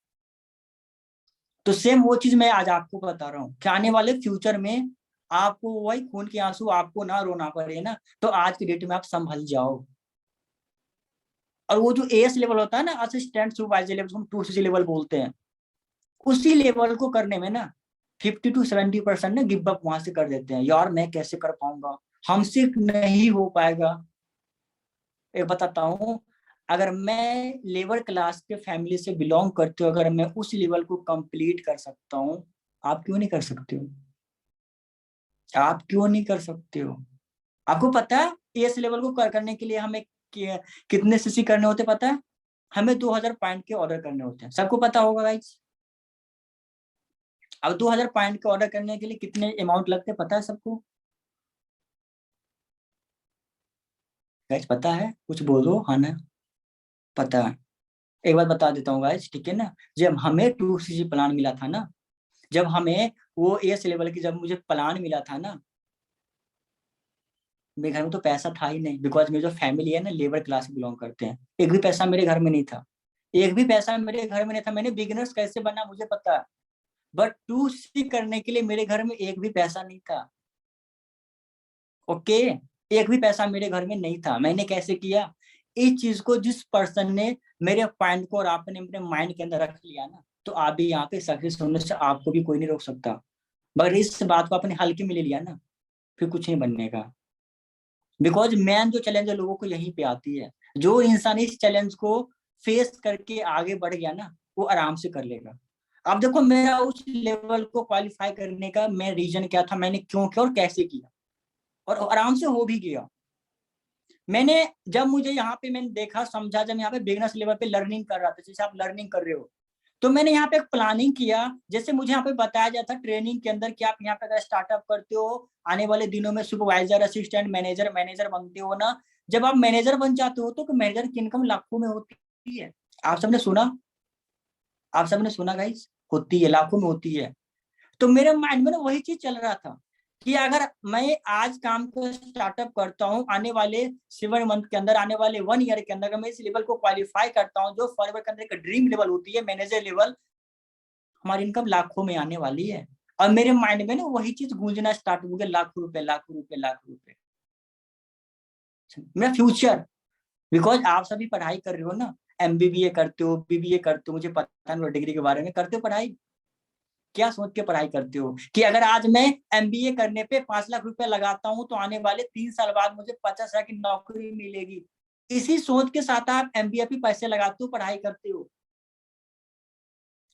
तो सेम वो चीज मैं आज आपको बता रहा हूँ कि आने वाले फ्यूचर में आपको वही खून के आंसू आपको ना रोना पड़े ना, तो आज की डेट में आप संभल जाओ। और वो जो एएस लेवल होता है ना, असिस्टेंट सुपरवाइजर लेवल, हम 2 लेवल बोलते हैं, उसी लेवल को करने में ना 50 to 70% ना गिव अप वहां से कर देते हैं, यार मैं कैसे कर पाऊंगा, हमसे नहीं हो पाएगा। एक बताता हूँ, अगर मैं लेबर क्लास के फैमिली से बिलोंग करते हो, अगर मैं उस लेवल को कंप्लीट कर सकता हूँ, आप क्यों नहीं कर सकते हो, आप क्यों नहीं कर सकते हो। आपको पता है एएस लेवल को करने के लिए हमें कितने सीसी करने होते पता है, हमें 2000 पॉइंट के ऑर्डर करने होते हैं, सबको पता होगा गाइस। अब 2000 पॉइंट के ऑर्डर करने के लिए कितने अमाउंट लगते हैं पता है सबको, गाइस पता है, कुछ बोलो, हाँ ना, पता है। एक बार बता देता हूँ गाइस, ठीक है ना। जब हमें 2cc प्लान मिला था ना, जब हमें वो एएस लेवल की जब मुझे प्लान मिला था ना, मेरे घर में तो पैसा था ही नहीं, बिकॉज मेरी जो फैमिली है ना लेबर क्लास से बिलोंग करते हैं, एक भी पैसा मेरे घर में नहीं था, एक भी पैसा मेरे घर में नहीं था। मैंने बिगिनर्स कैसे बना मुझे पता है, बट 2C करने के लिए मेरे घर में एक भी पैसा नहीं था। ओके, एक भी पैसा मेरे घर में नहीं था। मैंने कैसे किया, इस चीज को जिस पर्सन ने मेरे पॉइंट को और आपने अपने माइंड के अंदर रख लिया ना, तो आप भी यहाँ पे सक्सेस होने से आपको भी कोई नहीं रोक सकता। मगर इस बात को आपने हल्के में ले लिया ना, फिर कुछ नहीं बनने का। बिकॉज मैन जो चैलेंज है लोगों को यहीं पे आती है, जो इंसान इस चैलेंज को फेस करके आगे बढ़ गया ना, वो आराम से कर लेगा। अब देखो मेरा उस लेवल को क्वालिफाई करने का मैं रीजन क्या था, मैंने क्यों किया और कैसे किया, और आराम से हो भी गया। मैंने जब मुझे यहाँ पे मैंने देखा समझा, जब यहाँ पे बिगनर्स लेवल पे लर्निंग कर रहा था, जैसे आप लर्निंग कर रहे हो, तो मैंने यहाँ पे एक प्लानिंग किया। जैसे मुझे यहाँ पे बताया जाता ट्रेनिंग के अंदर कि आप यहाँ पे अगर स्टार्टअप करते हो, आने वाले दिनों में सुपरवाइजर, असिस्टेंट, मैनेजर बनते हो ना, जब आप मैनेजर बन जाते हो तो मैनेजर की इनकम लाखों में होती है। आप सबने सुना गाइस, होती है, लाखों में होती है। तो मेरे माइंड में ना वही चीज चल रहा था कि अगर मैं आज काम को स्टार्टअप करता हूँ, आने वाले 7 मंथ के अंदर, आने वाले 1 ईयर के अंदर अगर मैं इस लेवल को क्वालिफाई करता हूँ, जो फॉरवर्ड के अंदर एक ड्रीम लेवल होती है, मैनेजर लेवल, हमारी इनकम लाखों में आने वाली है। और मेरे माइंड में ना वही चीज गूंजना स्टार्ट हो गया, लाखों रुपए, लाखों रुपए, लाखों रुपए, मेरा फ्यूचर। बिकॉज आप सभी पढ़ाई कर रहे हो ना, MBBA करते हो, BBA करते हो, मुझे पता नहीं डिग्री के बारे में, करते हो पढ़ाई, क्या सोच के पढ़ाई करते हो कि अगर आज मैं MBA करने पे 5 लाख रुपए लगाता हूं तो आने वाले 3 साल बाद मुझे 50,000 की नौकरी मिलेगी। इसी सोच के साथ आप MBA पे पैसे लगाते हो, पढ़ाई करते हो।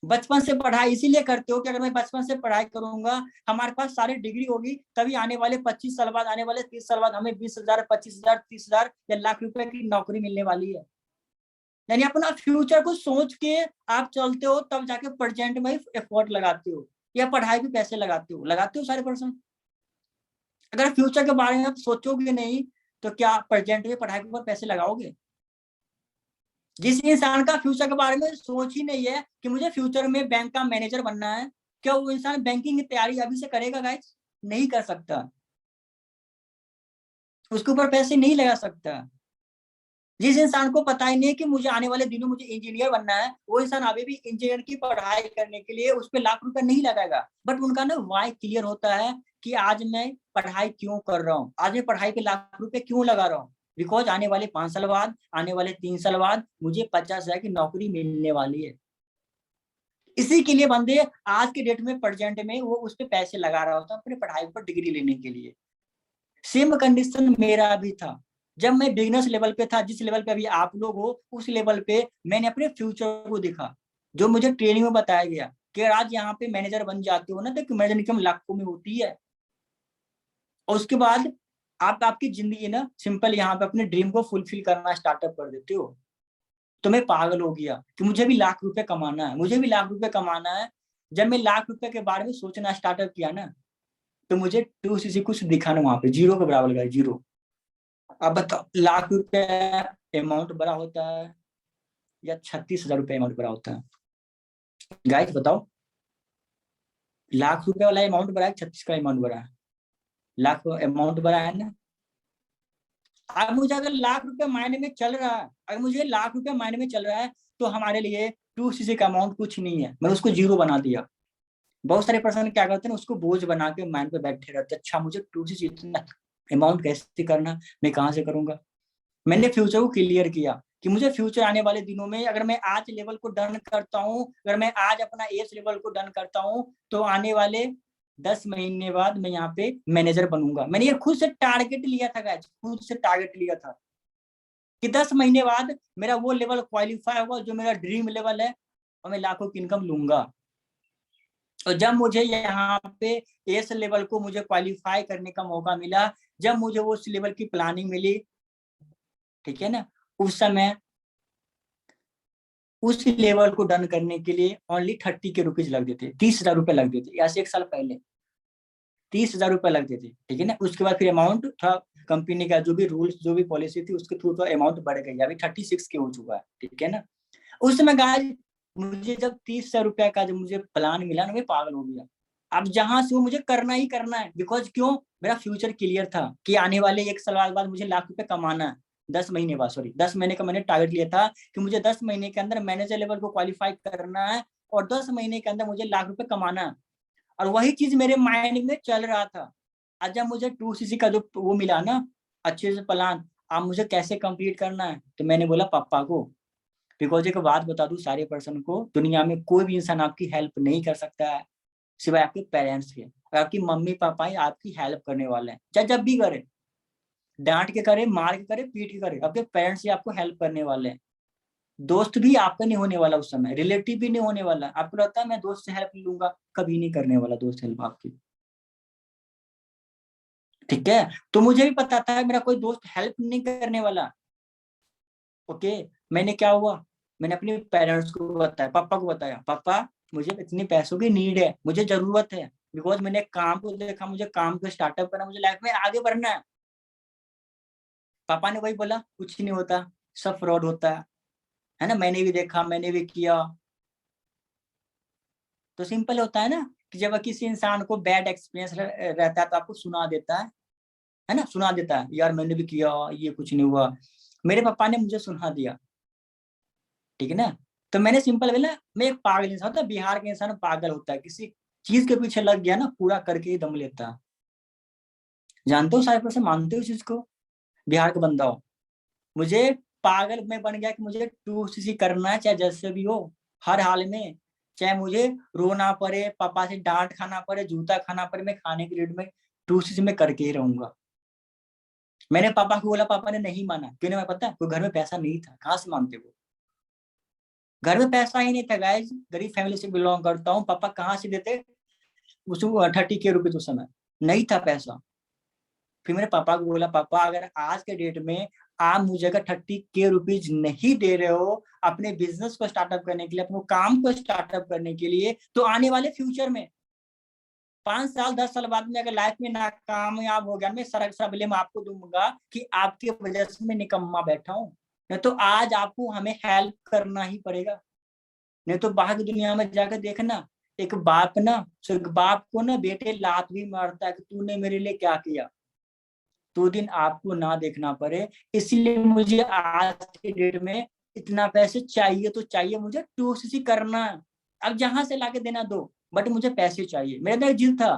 बचपन से पढ़ाई इसीलिए करते हो कि अगर मैं बचपन से पढ़ाई करूंगा, हमारे पास सारी डिग्री होगी, तभी आने वाले 25 साल बाद, आने वाले 30 साल बाद हमें 20,000, 25,000, 30,000 या लाख रुपए की नौकरी मिलने वाली है। यानी अपना फ्यूचर को सोच के आप चलते हो, तब जाके प्रेजेंट में एफर्ट लगाते हो, या पढ़ाई पे पैसे लगाते हो सारे पर्सन। अगर फ्यूचर के बारे में आप सोचोगे नहीं तो क्या प्रेजेंट में पढ़ाई के ऊपर पैसे लगाओगे? जिस इंसान का फ्यूचर के बारे में सोच ही नहीं है कि मुझे फ्यूचर में बैंक का मैनेजर बनना है, क्या वो इंसान बैंकिंग की तैयारी अभी से करेगा गाइस? नहीं कर सकता, उसके ऊपर पैसे नहीं लगा सकता। जिस इंसान को पता ही नहीं है कि मुझे आने वाले दिनों मुझे इंजीनियर बनना है, वो इंसान अभी भी इंजीनियर की पढ़ाई करने के लिए उस पर लाख रुपए नहीं लगाएगा। बट उनका ना वाई क्लियर होता है कि आज मैं पढ़ाई क्यों कर रहा हूँ, आज मैं पढ़ाई पे लाख रुपए क्यों लगा रहा हूँ। बिकॉज आने वाले 5 साल बाद, आने वाले 3 साल बाद मुझे 50,000 की नौकरी मिलने वाली है। इसी के लिए बंदे आज के डेट में, प्रेजेंट में, वो उस पर पैसे लगा रहा होता है अपने पढ़ाई पर डिग्री लेने के लिए। सेम कंडीशन मेरा भी था। जब मैं बिजनेस लेवल पे था, जिस लेवल पे अभी आप लोग हो, उस लेवल पे मैंने अपने फ्यूचर को देखा, जो मुझे ट्रेनिंग में बताया गया कि आज यहाँ पे मैनेजर बन जाते हो ना, तो मैनेजर इनकम लाखों में होती है। और उसके बाद आप आपकी जिंदगी ना सिंपल यहाँ पे अपने ड्रीम को फुलफिल करना स्टार्टअप कर देते हो। तो मैं पागल हो गया कि मुझे भी लाख रुपए कमाना है, मुझे भी लाख रुपए कमाना है। जब मैं लाख रुपए के बारे में सोचना स्टार्टअप किया ना, तो मुझे 2cc कुछ दिखा ना, वहां पे जीरो के बराबर लगा, जीरो। अब बताओ, लाख रुपए अमाउंट बड़ा होता है या 36,000 रुपए अमाउंट बड़ा होता है? गाइस बताओ, लाख रुपए वाला अमाउंट बड़ा है, 36 का अमाउंट बड़ा है? लाख अमाउंट बड़ा है ना। अब मुझे अगर लाख रुपए मायने में चल रहा है, अगर मुझे लाख रुपए मायने में चल रहा है, तो हमारे लिए 2cc का अमाउंट कुछ नहीं है, मैंने उसको जीरो बना दिया। बहुत सारे पर्सन क्या करते हैं, उसको बोझ बना के माइंड पे बैठे रहते हैं, अच्छा मुझे 2cc इतना अमाउंट कैसे करना, मैं कहाँ से करूंगा। मैंने फ्यूचर को क्लियर किया कि मुझे फ्यूचर आने वाले दिनों में, अगर मैं आज लेवल को डन करता हूँ, अगर मैं आज अपना एस लेवल को डन करता हूँ, तो आने वाले 10 महीने बाद मैं यहाँ पे मैनेजर बनूंगा। मैंने ये खुद से टारगेट लिया था गाइस, खुद से टारगेट लिया था कि 10 महीने बाद मेरा वो लेवल क्वालिफाई होगा जो मेरा ड्रीम लेवल है, और मैं लाखों की इनकम लूंगा। और जब मुझे यहाँ पे एस लेवल को मुझे क्वालिफाई करने का मौका मिला, जब मुझे वो उस लेवल की प्लानिंग मिली, ठीक है ना, उस समय उस लेवल को डन करने के लिए ओनली 30 के रुपीज लग देते, 30,000 रुपए लग देते, ऐसे 1 साल पहले 30,000 रुपए लगते थे। ठीक है ना, उसके बाद फिर अमाउंट था, कंपनी का जो भी रूल्स, जो भी पॉलिसी थी, उसके थ्रू तो अमाउंट बढ़ गई, अभी 36 के हो चुका है। ठीक है ना, उस समय गाइस मुझे जब 30,000 रुपए का जब मुझे प्लान मिला ना, मैं पागल हो गया। अब जहां से वो मुझे करना ही करना है, बिकॉज क्यों, मेरा फ्यूचर क्लियर था कि आने वाले 1 साल बाद मुझे लाख रुपए कमाना है। 10 महीने बाद, सॉरी 10 महीने का मैंने टारगेट लिया था कि मुझे 10 महीने के अंदर मैनेजर लेवल को क्वालिफाई करना है, और 10 महीने के अंदर मुझे लाख रुपए कमाना है। और वही चीज मेरे माइंड में चल रहा था। आज जब मुझे 2cc का जो वो मिला ना, अच्छे से प्लान, अब मुझे कैसे कंप्लीट करना है, तो मैंने बोला पापा को। बिकॉज एक बात बता दूं सारे पर्सन को, दुनिया में कोई भी इंसान आपकी हेल्प नहीं कर सकता है सिवाय आपके पेरेंट्स के। और आपकी मम्मी पापा ही आपकी हेल्प करने वाले हैं, चाहे जब भी करे, डांट के करे, मार के करे, पीट के करे, आपके पेरेंट्स ही आपको हेल्प करने वाले हैं। दोस्त भी आपका नहीं होने वाला उस समय, रिलेटिव भी नहीं होने वाला। आपको लगता है मैं दोस्त से हेल्प लूंगा, कभी नहीं करने वाला दोस्त हेल्प आपकी। ठीक है, तो मुझे भी पता था मेरा कोई दोस्त हेल्प नहीं करने वाला। ओके, मैंने क्या हुआ, मैंने अपने पेरेंट्स को बताया, पापा को बताया, पापा मुझे इतने पैसों की नीड है, मुझे जरूरत है। बिकॉज मैंने काम को देखा, मुझे काम को स्टार्टअप करना, मुझे लाइफ में आगे बढ़ना है। पापा ने वही बोला कुछ नहीं होता, सब फ्रॉड होता है ना, मैंने भी देखा, मैंने भी किया। तो सिंपल होता है ना कि जब किसी इंसान को बैड एक्सपीरियंस रहता है तो आपको सुना देता है ना, सुना देता है, यार मैंने भी किया, ये कुछ नहीं हुआ। मेरे पापा ने मुझे सुना दिया, ठीक है ना। तो मैंने सिंपल बोला, मैं एक पागल इंसान होता, बिहार के इंसान पागल होता है, किसी चीज के पीछे लग गया ना पूरा करके ही दम लेता है। जानते हो, 100% मानते हो इस चीज को, बिहार का बंदा हो। मुझे पागल में बन गया कि मुझे 2cc करना है, चाहे जैसे भी हो, हर हाल में, चाहे मुझे रोना पड़े, पापा से डांट खाना पड़े, जूता खाना पड़े, मैं खाने के रेट में 2cc में करके ही रहूंगा। मैंने पापा को बोला, पापा ने नहीं माना। क्यों नहीं, मैं पता है, कोई घर में पैसा नहीं था, कहाँ से मानते वो। घर में पैसा ही नहीं था गाइस, गरीब फैमिली से बिलोंग करता हूँ, पापा कहाँ से देते उसको 30 के रुपए, उस समय नहीं था पैसा। फिर मैंने पापा को बोला, पापा अगर आज के डेट में आप मुझे अगर 30 के रुपीज नहीं दे रहे हो अपने बिजनेस को स्टार्टअप करने के लिए, अपने काम को स्टार्टअप करने के लिए, तो आने वाले फ्यूचर में 5 साल 10 साल बाद में अगर लाइफ में नाकामयाब हो गया, मैं सारा ब्लेम आपको दूंगा कि आपकी वजह से मैं निकम्मा बैठा हूँ। नहीं तो आज आपको हमें हेल्प करना ही पड़ेगा। नहीं तो बाहर की दुनिया में जाकर देखना, एक बाप ना, एक बाप को ना बेटे लात भी मारता है कि तूने मेरे लिए क्या किया, तो दिन आपको ना देखना पड़े। इसलिए मुझे आज के डेट में इतना पैसे चाहिए तो चाहिए, मुझे 2cc करना है। अब जहां से लाके देना दो, बट मुझे पैसे चाहिए। मेरा तो जिद था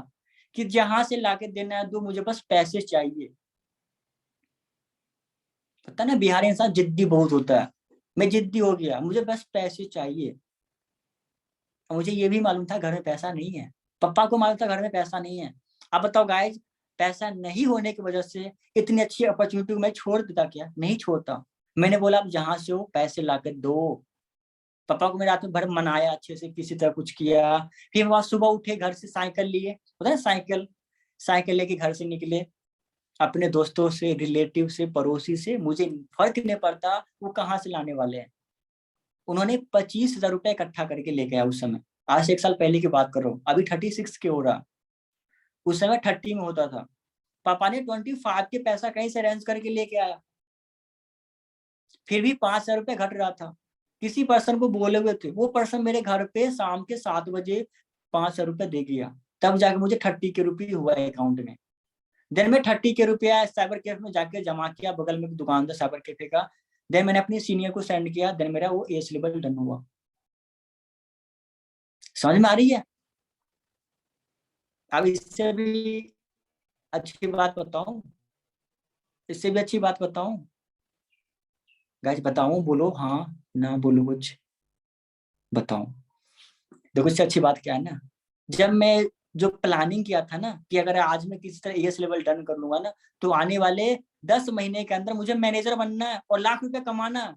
कि जहां से लाके देना है दो, मुझे बस पैसे चाहिए। पता ना, बिहारी इंसान जिद्दी बहुत होता है, मैं जिद्दी हो गया, मुझे बस पैसे चाहिए। और मुझे ये भी मालूम था घर में पैसा नहीं है, पापा को मालूम था घर में पैसा नहीं है। अब बताओ गाइज, पैसा नहीं होने की वजह से इतनी अच्छी अपॉर्चुनिटी मैं छोड़ देता क्या? नहीं छोड़ता। मैंने बोला अब जहां से हो पैसे ला के दो। पापा को मेरे रात में भर मनाया, अच्छे से किसी तरह कुछ किया। फिर वहां सुबह उठे, घर से साइकिल लिए, पता है साइकिल, साइकिल लेके घर से निकले, अपने दोस्तों से, रिलेटिव से, पड़ोसी से, मुझे फर्क नहीं पड़ता वो कहाँ से लाने वाले हैं। उन्होंने 25,000 रुपए इकट्ठा करके लेके आया उस समय। आज से 1 साल पहले की बात कर रहा हूँ, अभी 36 के हो रहा, उस समय 30 में होता था। पापा ने 25 के पैसा कहीं से अरेंज करके लेके आया। फिर भी 5,000 रुपए घट रहा था। किसी पर्सन को बोले हुए थे, वो पर्सन मेरे घर पे शाम के 7 बजे 5,000 रुपए दे गया। तब जाके मुझे 30 के रुपये हुआ अकाउंट में। देन में 30 के रुपया साइबर कैफे में जाके जमा किया, बगल में दुकान था साइबर कैफे का। देन मैंने अपने सीनियर को सेंड किया, देन मेरा वो एस लेवल डन हुआ। समझ में आ रही है? अब इससे भी अच्छी बात बताऊं, इससे भी अच्छी बात बताऊं गाइस, बताऊं? बोलो हाँ, ना बोलो कुछ, बताऊं? देखो इससे अच्छी बात क्या है ना, जब मैं जो प्लानिंग किया था ना कि अगर आज मैं किसी तरह एस लेवल डन कर लूंगा ना, तो आने वाले 10 महीने के अंदर मुझे मैनेजर बनना है और लाख रुपए कमाना है।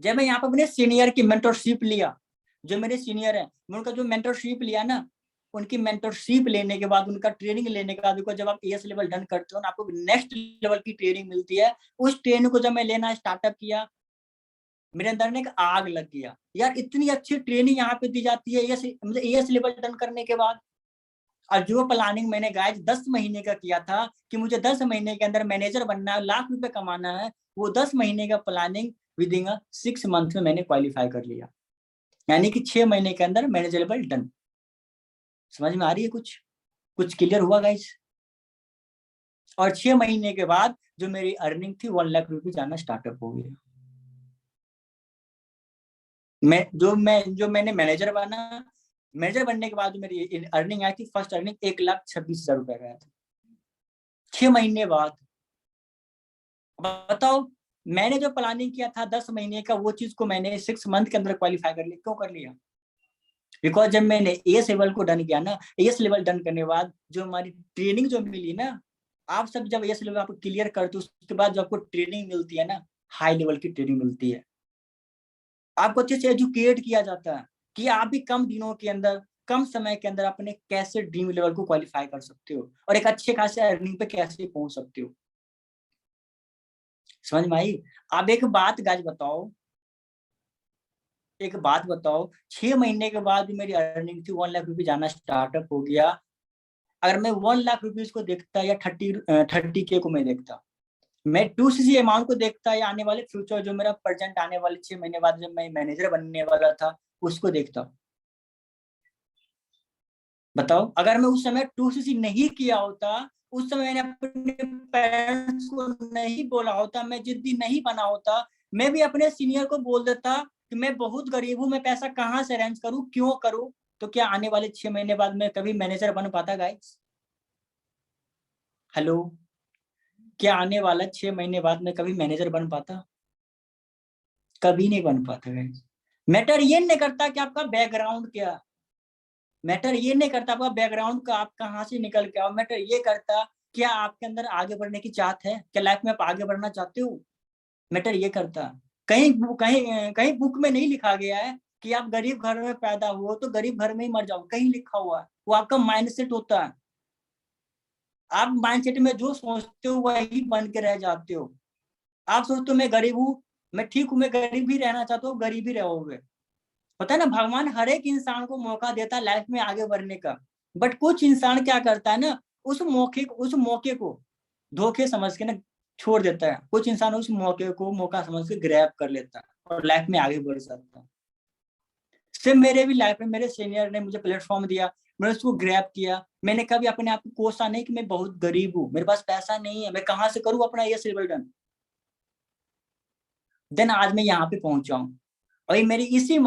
जब मैं यहाँ पे अपने सीनियर की मेंटरशिप लिया, जो मेरे सीनियर है, मैं उनका जो मेंटरशिप लिया ना, उनकी मेंटरशिप लेने के बाद, उनका ट्रेनिंग लेने के बाद, जब आप एस लेवल डन करते हो ना, आपको नेक्स्ट लेवल की ट्रेनिंग मिलती है। उस ट्रेनिंग को जब मैं लेना स्टार्टअप किया, मेरे अंदर ने एक आग लग गया, यार इतनी अच्छी ट्रेनिंग यहाँ पे दी जाती है एस लेवल डन करने के बाद। और जो प्लानिंग मैंने गाइस 10 महीने का किया था कि मुझे 10 महीने के अंदर मैनेजर बनना है, लाख रुपए कमाना है, वो 10 महीने का प्लानिंग विद इन 6 मंथ में मैंने क्वालिफाई कर लिया। यानी कि 6 महीने के अंदर मैनेजेबल डन। समझ में आ रही है? कुछ कुछ क्लियर हुआ गाइस? और 6 महीने के बाद जो मेरी अर्निंग थी 1 लाख रुपए जाना स्टार्टअप हो गया। जो मैंने मैनेजर बना, मैनेजर बनने के बाद जो मेरी अर्निंग आई थी, फर्स्ट अर्निंग 1,26,000 रुपए का था 6 महीने बाद। बताओ, मैंने जो प्लानिंग किया था 10 महीने का, वो चीज को मैंने 6 मंथ के अंदर क्वालिफाई कर लिया। क्यों कर लिया? बिकॉज जब मैंने एस लेवल को डन किया ना, एस लेवल डन करने के बाद जो हमारी ट्रेनिंग जो मिली ना, आप सब जब एस लेवल आप क्लियर करते हो, उसके बाद जो आपको ट्रेनिंग मिलती है ना, हाई लेवल की ट्रेनिंग मिलती है। आपको अच्छे से एजुकेट किया जाता है कि आप भी कम दिनों के अंदर, कम समय के अंदर अपने कैसे ड्रीम लेवल को क्वालिफाई कर सकते हो और एक अच्छे खासे अर्निंग पे कैसे पहुंच सकते हो। समझ में आई? अब एक बात गाइस बताओ, एक बात बताओ, 6 महीने के बाद मेरी अर्निंग थी 1 लाख रुपए जाना स्टार्टअप हो गया। अगर मैं 1 लाख रुपीज को देखता या 30 के को मैं देखता, मैं 2cc अमाउंट को देखता या आने वाले फ्यूचर जो मेरा प्रेजेंट आने वाले 6 महीने बाद जब मैं मैनेजर बनने वाला था उसको देखता। बताओ अगर मैं उस समय 2cc नहीं किया होता, उस समय मैंने अपने पेरेंट्स को नहीं बोला होता, मैं जिद्दी नहीं बना होता, मैं भी अपने सीनियर को बोल देता कि मैं बहुत गरीब हूँ, मैं पैसा कहाँ से अरेंज करूँ, क्यों करूँ, तो क्या आने वाले 6 महीने बाद मैं कभी मैनेजर बन पाता गाइस? हेलो, क्या आने वाला 6 महीने बाद मैं कभी मैनेजर बन पाता? कभी नहीं बन पाता गाइस। मैटर ये नहीं करता कि आपका बैकग्राउंड क्या, मैटर ये नहीं करता आपका बैकग्राउंड का, आप कहाँ से निकल के आओ, मैटर ये करता क्या आपके अंदर आगे बढ़ने की चाहत है, क्या लाइफ में आप आगे बढ़ना चाहते हो, मैटर ये करता। कहीं कहीं कहीं बुक में नहीं लिखा गया है कि आप गरीब घर में पैदा हुए तो गरीब घर में ही मर जाओ, कहीं लिखा हुआ है, वो आपका माइंडसेट होता है। आप माइंडसेट में जो सोचते हो वही बन के रह जाते हो। आप सोचते हो मैं गरीब हूँ, मैं ठीक हूँ, मैं गरीब ही रहना चाहता हूँ, गरीब ही रहोगे। पता है ना, भगवान हर एक इंसान को मौका देता है लाइफ में आगे बढ़ने का, बट कुछ इंसान क्या करता है ना, उस मौके को धोखे समझ के ना छोड़ देता है। कुछ इंसान उस मौके को मौका समझ के ग्रैब कर लेता है और लाइफ में आगे बढ़ सकता है। सिर्फ मेरे भी लाइफ में मेरे सीनियर ने मुझे प्लेटफॉर्म दिया, मैंने उसको ग्रैब किया। मैंने कभी अपने आप को कोसा नहीं कि मैं बहुत गरीब हूँ, मेरे पास पैसा नहीं है, मैं कहाँ से करूँ अपना ये सिल्वर डन। देन आज मैं यहाँ पे पहुंचा हूँ। और ये मेरी इसी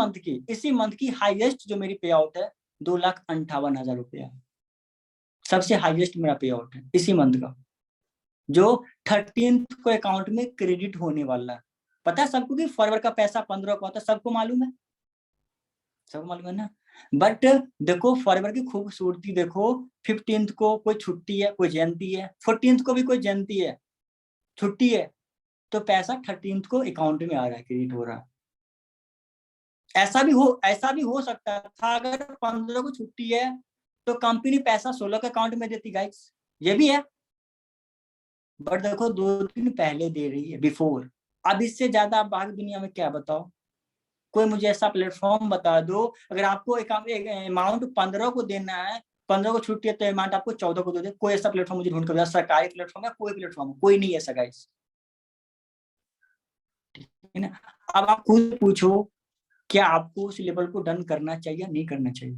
मंथ की हाईएस्ट जो मेरी पे आउट है 2,58,000 रुपया, सबसे हाईएस्ट मेरा पे आउट है इसी मंथ का, जो 13th को अकाउंट में क्रेडिट होने वाला है। पता है सबको कि फरवरी का पैसा 15 को आता है, सबको मालूम है, सबको मालूम है ना। बट देखो फरवरी की खूबसूरती देखो, 15th को कोई छुट्टी है, कोई जयंती है, 14th को भी कोई जयंती है, छुट्टी है, तो पैसा 13th को अकाउंट में आ रहा है, क्रेडिट हो रहा है। ऐसा भी हो सकता था अगर 15 को छुट्टी है तो कंपनी पैसा 16 के अकाउंट में देती गाइस, ये भी है। बट देखो 2 दिन पहले दे रही है, बिफोर। अब इससे ज्यादा आप बाकी दुनिया में क्या बताओ, कोई मुझे ऐसा प्लेटफॉर्म बता दो, अगर आपको एक अमाउंट 15 को देना है, 15 को छुट्टी है तो अमाउंट आपको 14 को दे दे, कोई ऐसा प्लेटफॉर्म मुझे ढूंढ कर बता, सरकारी प्लेटफॉर्म है, कोई प्लेटफॉर्म, कोई नहीं ऐसा गाइस, है ना। अब आप खुद पूछो, क्या आपको उस लेवल को डन करना चाहिए, नहीं करना चाहिए?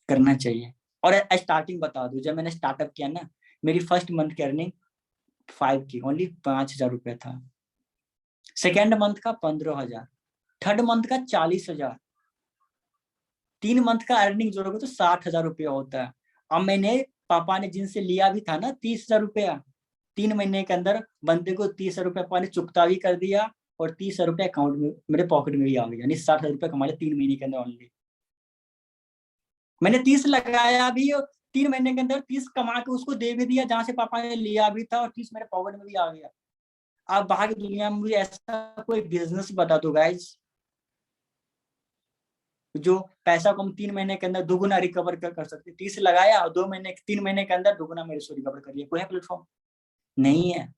करना चाहिए। और स्टार्टिंग बता दो, जब मैंने स्टार्टअप किया ना, मेरी फर्स्ट मंथ की अर्निंग 5 की ओनली 5,000 रुपया था, सेकेंड मंथ का 15,000, थर्ड मंथ का 40,000, 3 मंथ का अर्निंग जोड़ोगे तो 60,000 रुपया होता है। अब मैंने पापा ने जिनसे लिया भी था ना 30,000 रुपया, 3 महीने के अंदर बंदे को 30,000 रुपया पापा ने चुकता भी कर दिया, और 30,000 रुपया अकाउंट में मेरे पॉकेट में भी आ गया, यानी 60,000 रुपया कमा लिया 3 महीने के अंदर ओनली। मैंने 30 लगाया भी और 3 महीने के अंदर 30 कमा के उसको दे भी दिया जहां से पापा ने लिया भी था, और 30 मेरे पॉकेट में भी आ गया। आप बाहर की दुनिया में मुझे ऐसा कोई बिजनेस बता दो गाइस, जो पैसा को हम 3 महीने के अंदर दुगुना रिकवर कर सकते, 30 लगाया और 3 महीने के अंदर दुगुना मेरे से रिकवर कर लिया, कोई है प्लेटफॉर्म? नहीं है।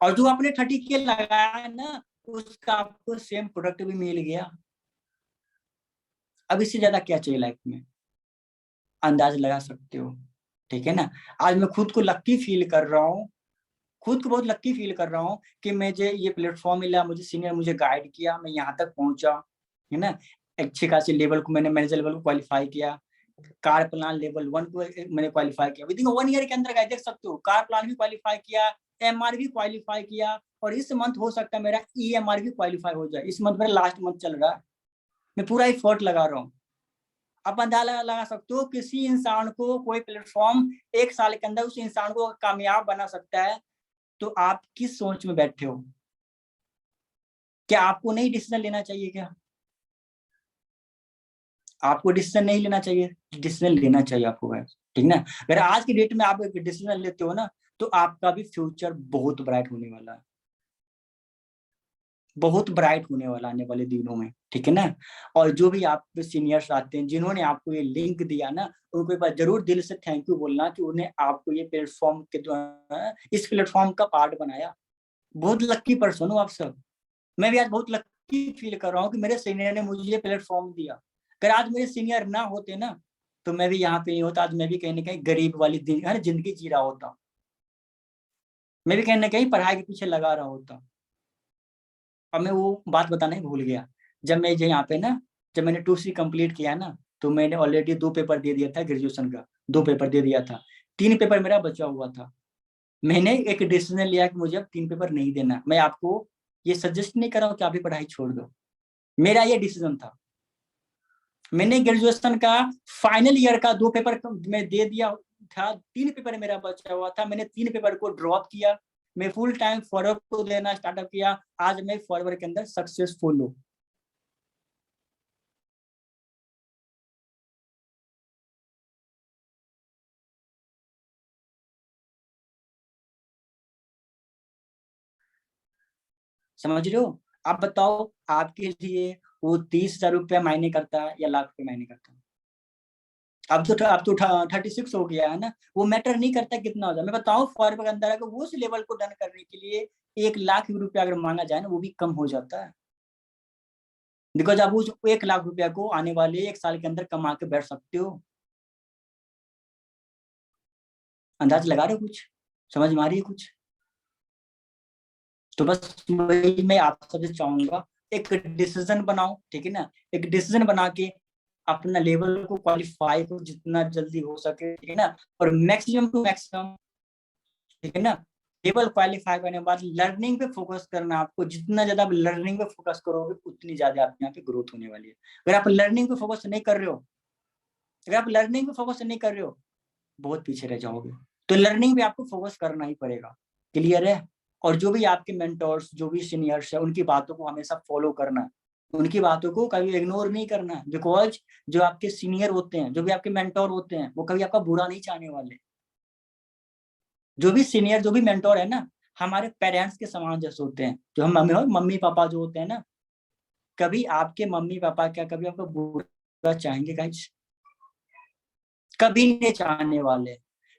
और जो आपने 30K लगाया है ना, उसका आपको सेम प्रोडक्ट भी मिल गया। अब इससे ज्यादा क्या चाहिए लाइफ में? अंदाज लगा सकते हो, ठीक है ना। आज मैं खुद को लक्की फील कर रहा हूँ, खुद को बहुत लक्की फील कर रहा हूँ कि मुझे ये प्लेटफॉर्म मिला, मुझे सीनियर मुझे गाइड किया, मैं यहाँ तक पहुंचा, है ना। अच्छे खासे लेवल को मैंने मैनेजर लेवल को क्वालिफाई किया, कार प्लान लेवल 1 को मैंने क्वालिफाई किया विदिन 1 ईयर के अंदर, देख सकते हो, कार प्लान भी क्वालिफाई किया, एमआर भी क्वालिफाई किया, और इस मंथ हो सकता है मेरा ईएमआर भी क्वालिफाई हो जाए, इस मंथ मेरा लास्ट मंथ चल रहा है, मैं पूरा एफर्ट लगा रहा हूँ। आप अंदाजा लगा सकते हो, किसी इंसान को कोई प्लेटफॉर्म 1 साल के अंदर उस इंसान को कामयाब बना सकता है, तो आप किस सोच में बैठे हो? क्या आपको नहीं डिसीजन लेना चाहिए क्या? आपको डिसीजन नहीं लेना चाहिए? डिसीजन लेना चाहिए आपको गाइस, ठीक ना। अगर आज की डेट में आप एक डिसीजन लेते हो ना, तो आपका भी फ्यूचर बहुत ब्राइट होने वाला है, बहुत ब्राइट होने वाला आने वाले दिनों में, ठीक है ना। और जो भी आप सीनियर्स आते हैं जिन्होंने आपको ये लिंक दिया ना, उनको एक बार जरूर दिल से थैंक यू बोलना कि उन्हें आपको ये प्लेटफॉर्म के द्वारा इस प्लेटफॉर्म का पार्ट बनाया। बहुत लक्की पर्सन हो आप सब। मैं भी आज बहुत लक्की फील कर रहा हूँ कि मेरे सीनियर ने मुझे ये प्लेटफॉर्म दिया। अगर आज मेरे सीनियर ना होते ना, तो मैं भी यहाँ पे नहीं होता, आज मैं भी कहीं ना कहीं गरीब वाली जिंदगी जी रहा होता। मैं भी कहीं ना कहीं पढ़ाई के पीछे लगा रहा होता। अब मैं वो बात बताना ही भूल गया। जब मैं यहाँ पे ना, जब मैंने 2C कंप्लीट किया ना, तो मैंने ऑलरेडी 2 पेपर दे दिया था ग्रेजुएशन का, 2 पेपर दे दिया था, 3 पेपर मेरा बचा हुआ था। मैंने एक डिसीजन लिया कि मुझे अब 3 पेपर नहीं देना। मैं आपको ये सजेस्ट नहीं कर रहा हूँ कि आप भी पढ़ाई छोड़ दो, मेरा ये डिसीजन था। मैंने ग्रेजुएशन का फाइनल ईयर का 2 पेपर मैं दे दिया था, 3 पेपर मेरा बचा हुआ था, मैंने 3 पेपर को ड्रॉप किया। मैं फुल टाइम फॉरवर्ड को देना स्टार्टअप किया। आज मैं फॉरवर्ड के अंदर सक्सेसफुल हूँ। समझ रहे हो? आप बताओ, आपके लिए वो 30,000 रुपया महीने करता है या लाख रुपए महीने करता है? अब तो 36 हो गया है ना, वो मैटर नहीं करता कितना हो जाए। मैं बताऊं फॉरवर्ड के अंदर अगर वो उस लेवल को डन करने के लिए 1 लाख रुपया अगर मांगा जाए ना, वो भी कम हो जाता है। बिकॉज आप उस 1 लाख रुपया को आने वाले 1 साल के अंदर कमा के बैठ सकते हो। अंदाज लगा रहे हो कुछ? समझ में आ रही है कुछ? तो बस वही मैं आप सबसे चाहूंगा, एक डिसीजन बनाओ, ठीक है ना, एक डिसीजन बना के अपना लेवल को क्वालिफाई को जितना जल्दी हो सके, ठीक है ना, और मैक्सिमम टू मैक्सिमम, ठीक है ना। लेवल क्वालिफाई करने के बाद लर्निंग पे फोकस करना। आपको जितना ज्यादा आप लर्निंग पे फोकस करोगे उतनी ज्यादा आपके यहाँ पे ग्रोथ होने वाली है। अगर आप लर्निंग पे फोकस नहीं कर रहे हो, अगर आप लर्निंग पे फोकस नहीं कर रहे हो, बहुत पीछे रह जाओगे। तो लर्निंग पे आपको फोकस करना ही पड़ेगा। क्लियर है? और जो भी आपके मेंटोर्स, जो भी सीनियर्स है, उनकी बातों को हमेशा फॉलो करना है। उनकी बातों को कभी इग्नोर नहीं करना है। बिकॉज जो आपके सीनियर होते हैं, जो भी आपके मेंटोर होते हैं, वो कभी आपका बुरा नहीं चाहने वाले। जो भी सीनियर, जो भी मेंटोर है ना, हमारे पेरेंट्स के समान जैसे होते हैं। जो हम मम्मी मम्मी पापा जो होते हैं ना, कभी आपके मम्मी पापा क्या कभी आपको बुरा चाहेंगे गाइस? कभी नहीं चाहने वाले।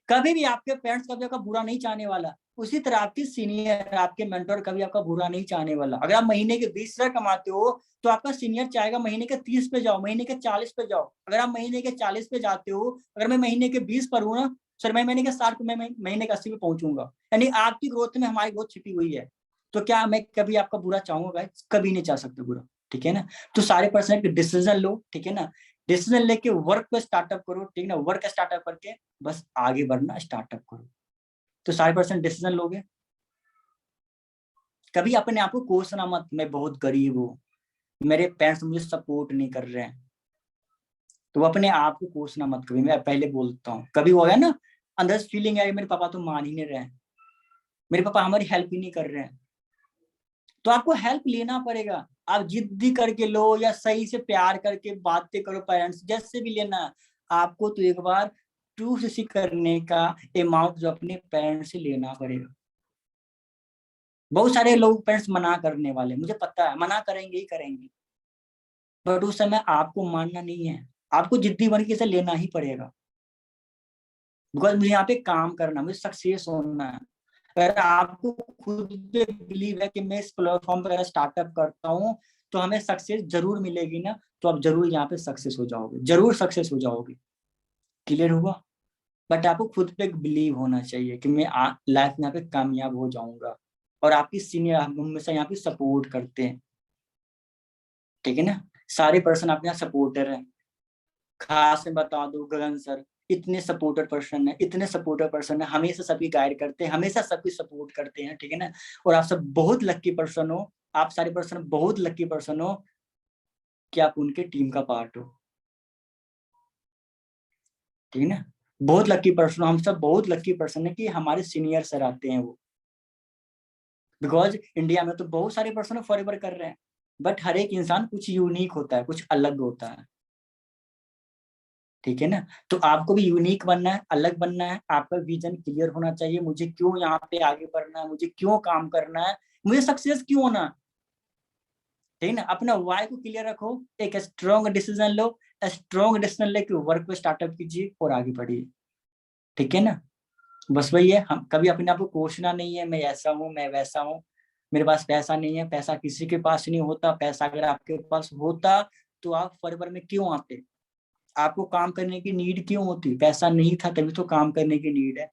कभी भी आपके पेरेंट्स कभी आपका बुरा नहीं चाहने वाला। उसी तरह आपके सीनियर, आपके मेंटर कभी आपका बुरा नहीं चाहने वाला। अगर आप महीने के 20,000 कमाते हो, तो आपका सीनियर चाहेगा महीने के 30 पे जाओ, महीने के 40 पे जाओ। अगर आप महीने के 40 पे जाते हो, अगर मैं महीने के 20 पर हूँ ना सर, मैं महीने के 60 पे, मैं महीने के 80 पे पहुंचूंगा। यानी आपकी ग्रोथ में हमारी ग्रोथ छिपी हुई है। तो क्या मैं कभी आपका बुरा चाहूंगा? कभी नहीं चाह सकते बुरा, ठीक है ना। तो सारे पर्सन डिसीजन लो, ठीक है ना। डिसीजन लेके वर्क पे स्टार्टअप करो, ठीक है ना। वर्क स्टार्टअप करके बस आगे बढ़ना स्टार्टअप करो। तो 100% डिसीजन लोगे। कभी अपने आप को कोसना मत, मैं बहुत गरीब हूँ, मेरे पेरेंट्स मुझे सपोर्ट नहीं कर रहे हैं। तो अपने आप को कोसना मत कभी। मैं पहले बोलता हूँ, कभी हो गया ना अंदर से फीलिंग है मेरे पापा तो मान ही नहीं रहे हैं, मेरे पापा हमारी हेल्प ही नहीं कर रहे हैं, तो आपको हेल्प लेना पड़ेगा। आप जिद्दी करके लो या सही से प्यार करके बातें करो, पेरेंट्स जैसे भी लेना। आपको तो एक बार 2CC करने का अमाउंट जो अपने पेरेंट्स से लेना पड़ेगा। बहुत सारे लोग पेरेंट्स मना करने वाले, मुझे पता है, मना करेंगे ही करेंगे। बट उस समय आपको मानना नहीं है, आपको जिद्दी बन के इसे लेना ही पड़ेगा। बिकॉज मुझे यहाँ पे काम करना, मुझे सक्सेस होना है। अगर आपको खुद पे बिलीव है कि मैं इस प्लेटफॉर्म पर स्टार्टअप करता हूँ तो हमें सक्सेस जरूर मिलेगी ना, तो आप जरूर यहाँ पे सक्सेस हो जाओगे, जरूर सक्सेस हो जाओगे। क्लियर हुआ? बट आपको खुद पे बिलीव होना चाहिए कि मैं लाइफ में यहाँ पे कामयाब हो जाऊंगा। और आपकी सीनियर हमेशा यहाँ पे सपोर्ट करते हैं, ठीक है ना। सारे पर्सन आपके यहाँ सपोर्टर हैं। खास में बता दो, गगन सर इतने सपोर्टर पर्सन है, इतने सपोर्टर पर्सन है, हमेशा सबकी गाइड करते हैं, हमेशा सबकी सपोर्ट करते हैं, ठीक है ना। और आप सब बहुत लकी पर्सन हो, आप सारे पर्सन बहुत लकी पर्सन हो कि आप उनके टीम का पार्ट हो, ठीक है ना। बहुत लकी पर्सन हो, हम सब बहुत लकी पर्सन है कि हमारे सीनियर सर आते हैं वो। बिकॉज इंडिया में तो बहुत सारे पर्सन फॉरएवर कर रहे हैं, बट हर एक इंसान कुछ यूनिक होता है, कुछ अलग होता है, ठीक है ना। तो आपको भी यूनिक बनना है, अलग बनना है। आपका विजन क्लियर होना चाहिए, मुझे क्यों यहाँ पे आगे बढ़ना है, मुझे क्यों काम करना है, मुझे सक्सेस क्यों होना है, ठीक है ना। अपना वाई को क्लियर रखो, एक स्ट्रॉन्ग डिसीजन लो, स्ट्रॉन्ग डिसीजन लेके वर्क को स्टार्टअप कीजिए और आगे बढ़िए, ठीक है ना। बस वही है, हम कभी अपने आप को कोसना नहीं है, मैं ऐसा हूँ, मैं वैसा हूँ, मेरे पास पैसा नहीं है। पैसा किसी के पास नहीं होता। पैसा अगर आपके पास होता तो आप फरवर में क्यों आते? आपको काम करने की नीड क्यों होती? पैसा नहीं था तभी तो काम करने की नीड है।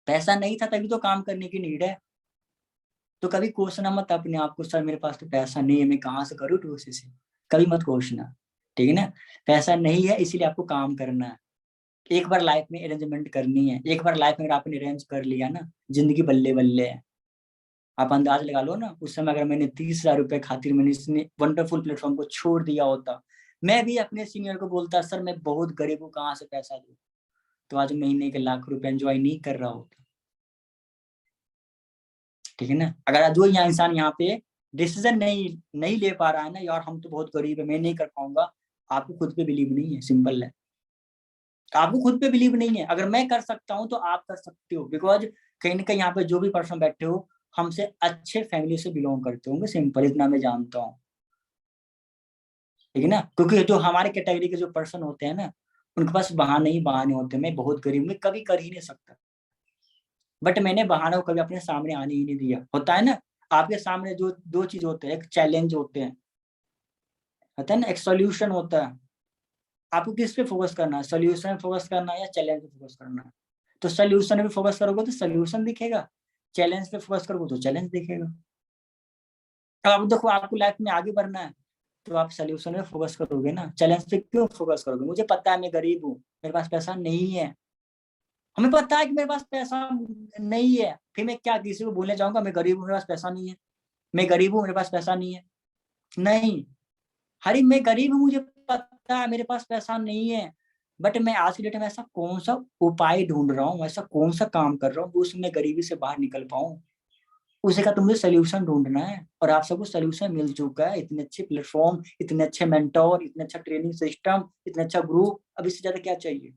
पैसा नहीं था तभी तो काम करने की नीड है। तो कभी कोसना मत अपने आप को, सर मेरे पास तो पैसा नहीं है, मैं कहाँ से करूँ टूसी से, कभी मत कोसना, ठीक है ना। पैसा नहीं है इसीलिए आपको काम करना है। एक बार लाइफ में अरेंजमेंट करनी है, एक बार लाइफ में अगर आपने अरेंज कर लिया ना, जिंदगी बल्ले बल्ले है। आप अंदाज लगा लो ना, उस समय अगर मैंने 30,000 रुपए खातिर मैंने इसने वंडरफुल प्लेटफॉर्म को छोड़ दिया होता, मैं भी अपने सीनियर को बोलता सर मैं बहुत गरीब हूँ, कहाँ से पैसा दूँ, तो आज महीने के लाख रुपए एंजॉय नहीं कर रहा होता, ठीक है ना। अगर जो यहाँ इंसान यहाँ पे डिसीजन नहीं नहीं ले पा रहा है ना, यार हम तो बहुत गरीब है मैं नहीं कर पाऊंगा, आपको खुद पे बिलीव नहीं है, सिंपल है। आपको खुद पे बिलीव नहीं है, अगर मैं कर सकता हूँ तो आप कर सकते हो, बिकॉज कहीं ना कहीं यहाँ पे जो भी पर्सन बैठे हो हमसे अच्छे फैमिली से बिलोंग करते होंगे, सिंपल इतना मैं जानता हूँ, ठीक है ना। क्योंकि जो हमारे कैटेगरी के जो पर्सन होते हैं ना, उनके पास बहाने ही बहाने होते हैं, मैं बहुत गरीब, मैं कभी कर ही नहीं सकता, बट मैंने बहाना को कभी अपने सामने आने ही नहीं दिया। होता है ना, आपके सामने जो दो चीज होते हैं, एक चैलेंज होते हैं, होता है ना, एक सॉल्यूशन होता है। आपको किस पे फोकस करना है, सॉल्यूशन पे फोकस करना है या चैलेंज पे फोकस करना है। तो सॉल्यूशन पे फोकस करोगे तो सॉल्यूशन दिखेगा, चैलेंज पे फोकस करोगे तो चैलेंज दिखेगा। अब आप देखो, आपको लाइफ में आगे बढ़ना है तो आप सॉल्यूशन पे फोकस करोगे ना, चैलेंज पे क्यों फोकस करोगे। मुझे पता है मैं गरीब हूँ, मेरे पास पैसा नहीं है, हमें पता है कि मेरे पास पैसा नहीं है, फिर मैं क्या किसी को बोलने जाऊंगा मैं गरीब हूँ मेरे पास पैसा नहीं है, मैं गरीब हूँ मेरे पास पैसा नहीं है। नहीं, हरी मैं गरीब हूँ, मुझे पता है मेरे पास पैसा नहीं है, बट मैं आज की डेट में ऐसा कौन सा उपाय ढूंढ रहा हूँ, ऐसा कौन सा काम कर रहा हूँ उसमें गरीबी से बाहर निकल पाऊँ, उसी का तो मुझे सोल्यूशन ढूंढना है। और आप सबको सोल्यूशन मिल चुका है, इतने अच्छे प्लेटफॉर्म, इतने अच्छे मेंटोर, इतने अच्छा ट्रेनिंग सिस्टम, इतना अच्छा ग्रुप, अब इससे ज्यादा क्या चाहिए,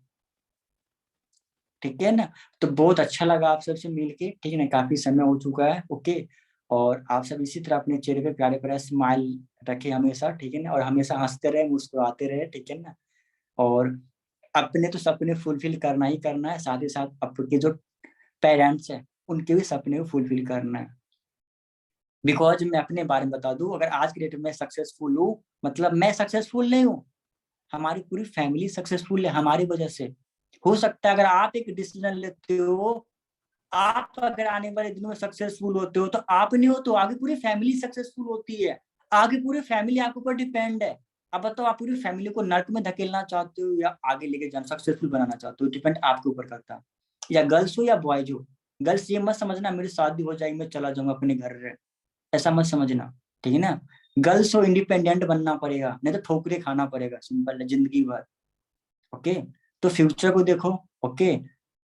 ठीक है ना। तो बहुत अच्छा लगा आप सबसे मिलके, ठीक है ना, काफी समय हो चुका है, ओके। और आप सब इसी तरह अपने चेहरे पे प्यारे प्यारे स्माइल रखे हमेशा, ठीक है ना, और हमेशा हंसते रहे, मुस्कुराते रहे, ठीक है ना। और अपने तो सपने फुलफिल करना ही करना है, साथ ही साथ आपके जो पेरेंट्स हैं उनके भी सपने को फुलफिल करना है। बिकॉज मैं अपने बारे में बता दूं, अगर आज की डेट में सक्सेसफुल हूँ, मतलब मैं सक्सेसफुल नहीं हूँ, हमारी पूरी फैमिली सक्सेसफुल है हमारी वजह से। हो सकता है अगर आप एक डिसीजन लेते हो, आप अगर आने वाले दिनों में सक्सेसफुल होते हो तो आप नहीं हो तो आगे पूरी फैमिली सक्सेसफुल होती है, आगे पूरी फैमिली आपके ऊपर डिपेंड है। अब बताओ, आप पूरी फैमिली को नर्क में धकेलना चाहते हो या आगे लेके जाना सक्सेसफुल बनाना चाहते हो, डिपेंड आपके ऊपर करता है। या गर्ल्स हो या बॉयज हो, गर्ल्स ये मत समझना मेरी शादी हो जाएगी मैं चला जाऊंगा अपने घर, ऐसा मत समझना, ठीक है ना। गर्ल्स को इंडिपेंडेंट बनना पड़ेगा, नहीं तो ठोकरे खाना पड़ेगा, सिंपल है, जिंदगी भर, ओके। तो फ्यूचर को देखो, ओके,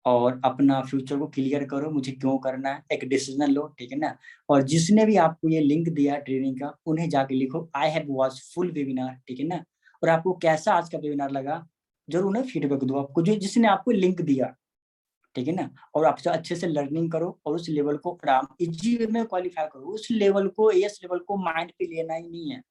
और अपना फ्यूचर को क्लियर करो, मुझे क्यों करना है, एक डिसीजन लो, ठीक है ना। और जिसने भी आपको ये लिंक दिया ट्रेनिंग का, उन्हें जाके लिखो I have watch full webinar, ठीक है ना। और आपको कैसा आज का वेबिनार लगा, जरूर उन्हें फीडबैक दो, आपको जो जिसने आपको लिंक दिया, ठीक है ना। और आपसे अच्छे से लर्निंग करो और उस लेवल को आराम इजी वे में क्वालिफाई करो, उस लेवल को, एस लेवल को माइंड पे लेना ही नहीं है।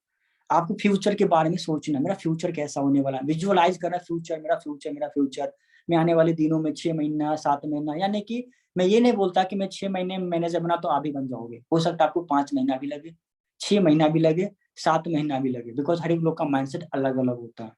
आपको फ्यूचर के बारे में सोचना, मेरा फ्यूचर कैसा होने वाला है, विजुअलाइज करना, फ्यूचर मेरा, फ्यूचर मेरा, फ्यूचर मैं आने वाले दिनों में 6 महीना 7 महीना, यानी कि मैं ये नहीं बोलता कि मैं 6 महीने में मैनेजर बना तो आप भी बन जाओगे, हो सकता है आपको 5 महीना भी लगे, 6 महीना भी लगे, 7 महीना भी लगे, बिकॉज हर एक लोग का माइंडसेट अलग अलग होता है,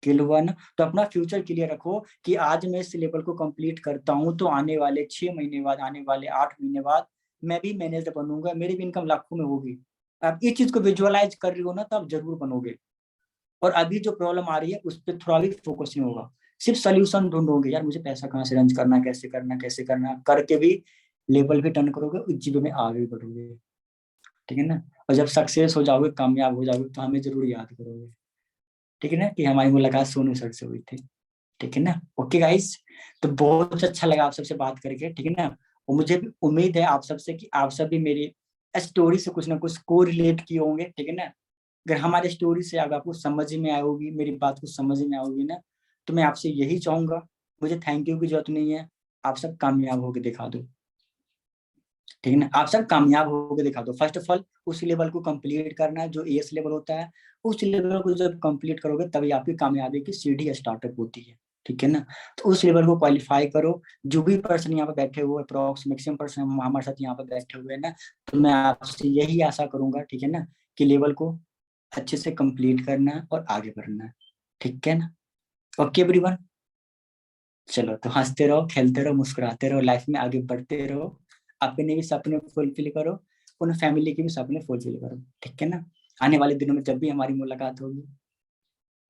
क्लियर हुआ ना। तो अपना फ्यूचर क्लियर रखो कि आज मैं इस लेवल को कंप्लीट करता हूँ तो आने वाले 6 महीने बाद, आने वाले 8 महीने बाद मैं भी मैनेजर बनूंगा, मेरी भी इनकम लाखों में होगी। आप इस चीज को विजुअलाइज कर रही हो ना, तो आप जरूर बनोगे। और अभी जो प्रॉब्लम आ रही है उस पर थोड़ा भी फोकस नहीं होगा, सिर्फ सोल्यूशन ढूंढोगे, यार मुझे पैसा कहाँ से अरेंज करना, कैसे करना, कैसे करना, करके भी लेवल भी टर्न करोगे, उस चीजों में आगे बढ़ोगे, ठीक है ना। और जब सक्सेस हो जाओगे, कामयाब हो जाओगे, तो हमें जरूर याद करोगे, ठीक है ना, कि हमारी मुलाकात सोनू सर से हुई थी, ठीक है ना। ओके गाइस, तो बहुत अच्छा लगा आप सबसे बात करके, ठीक है ना। और मुझे भी उम्मीद है आप सबसे कि आप सब भी मेरी स्टोरी से कुछ ना कुछ को रिलेट किए होंगे, ठीक है ना। अगर हमारे स्टोरी से अगर आपको समझ में आई होगी, मेरी बात को समझ में आई होगी ना, तो मैं आपसे यही चाहूंगा, मुझे थैंक यू की जरूरत नहीं है, आप सब कामयाब होके दिखा दो, ठीक है ना। आप सब कामयाब होके दिखा दो, फर्स्ट ऑफ ऑल उस लेवल को कंप्लीट करना है जो एस लेवल होता है, उस लेवल को जब कंप्लीट करोगे तभी आपकी कामयाबी की सीढ़ी स्टार्टअप होती है, ठीक है ना। तो उस लेवल को क्वालिफाई करो। जो भी पर्सन यहाँ पे बैठे हुए, अप्रोक्स मैक्सिमम पर्सन हमारे साथ यहाँ पे बैठे हुए हैं ना, तो मैं आपसे यही आशा करूंगा, ठीक है ना, कि लेवल को अच्छे से कंप्लीट करना है और आगे बढ़ना है, ठीक है ना। Okay everyone. चलो तो हंसते रहो, खेलते रहो, मुस्कुराते रहो, लाइफ में आगे बढ़ते रहो, अपने भी सपने फुलफिल करो, उन फैमिली के भी सपने फुलफिल करो, ठीक है ना। आने वाले दिनों में जब भी हमारी मुलाकात होगी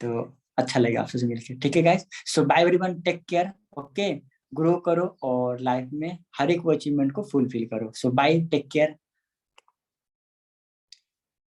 तो अच्छा लगेगा आपसे मिलकर, ठीक है guys. So bye everyone, take care, okay. Grow करो और लाइफ में हर एक वो अचीवमेंट को फुलफिल करो। सो बाय, टेक केयर।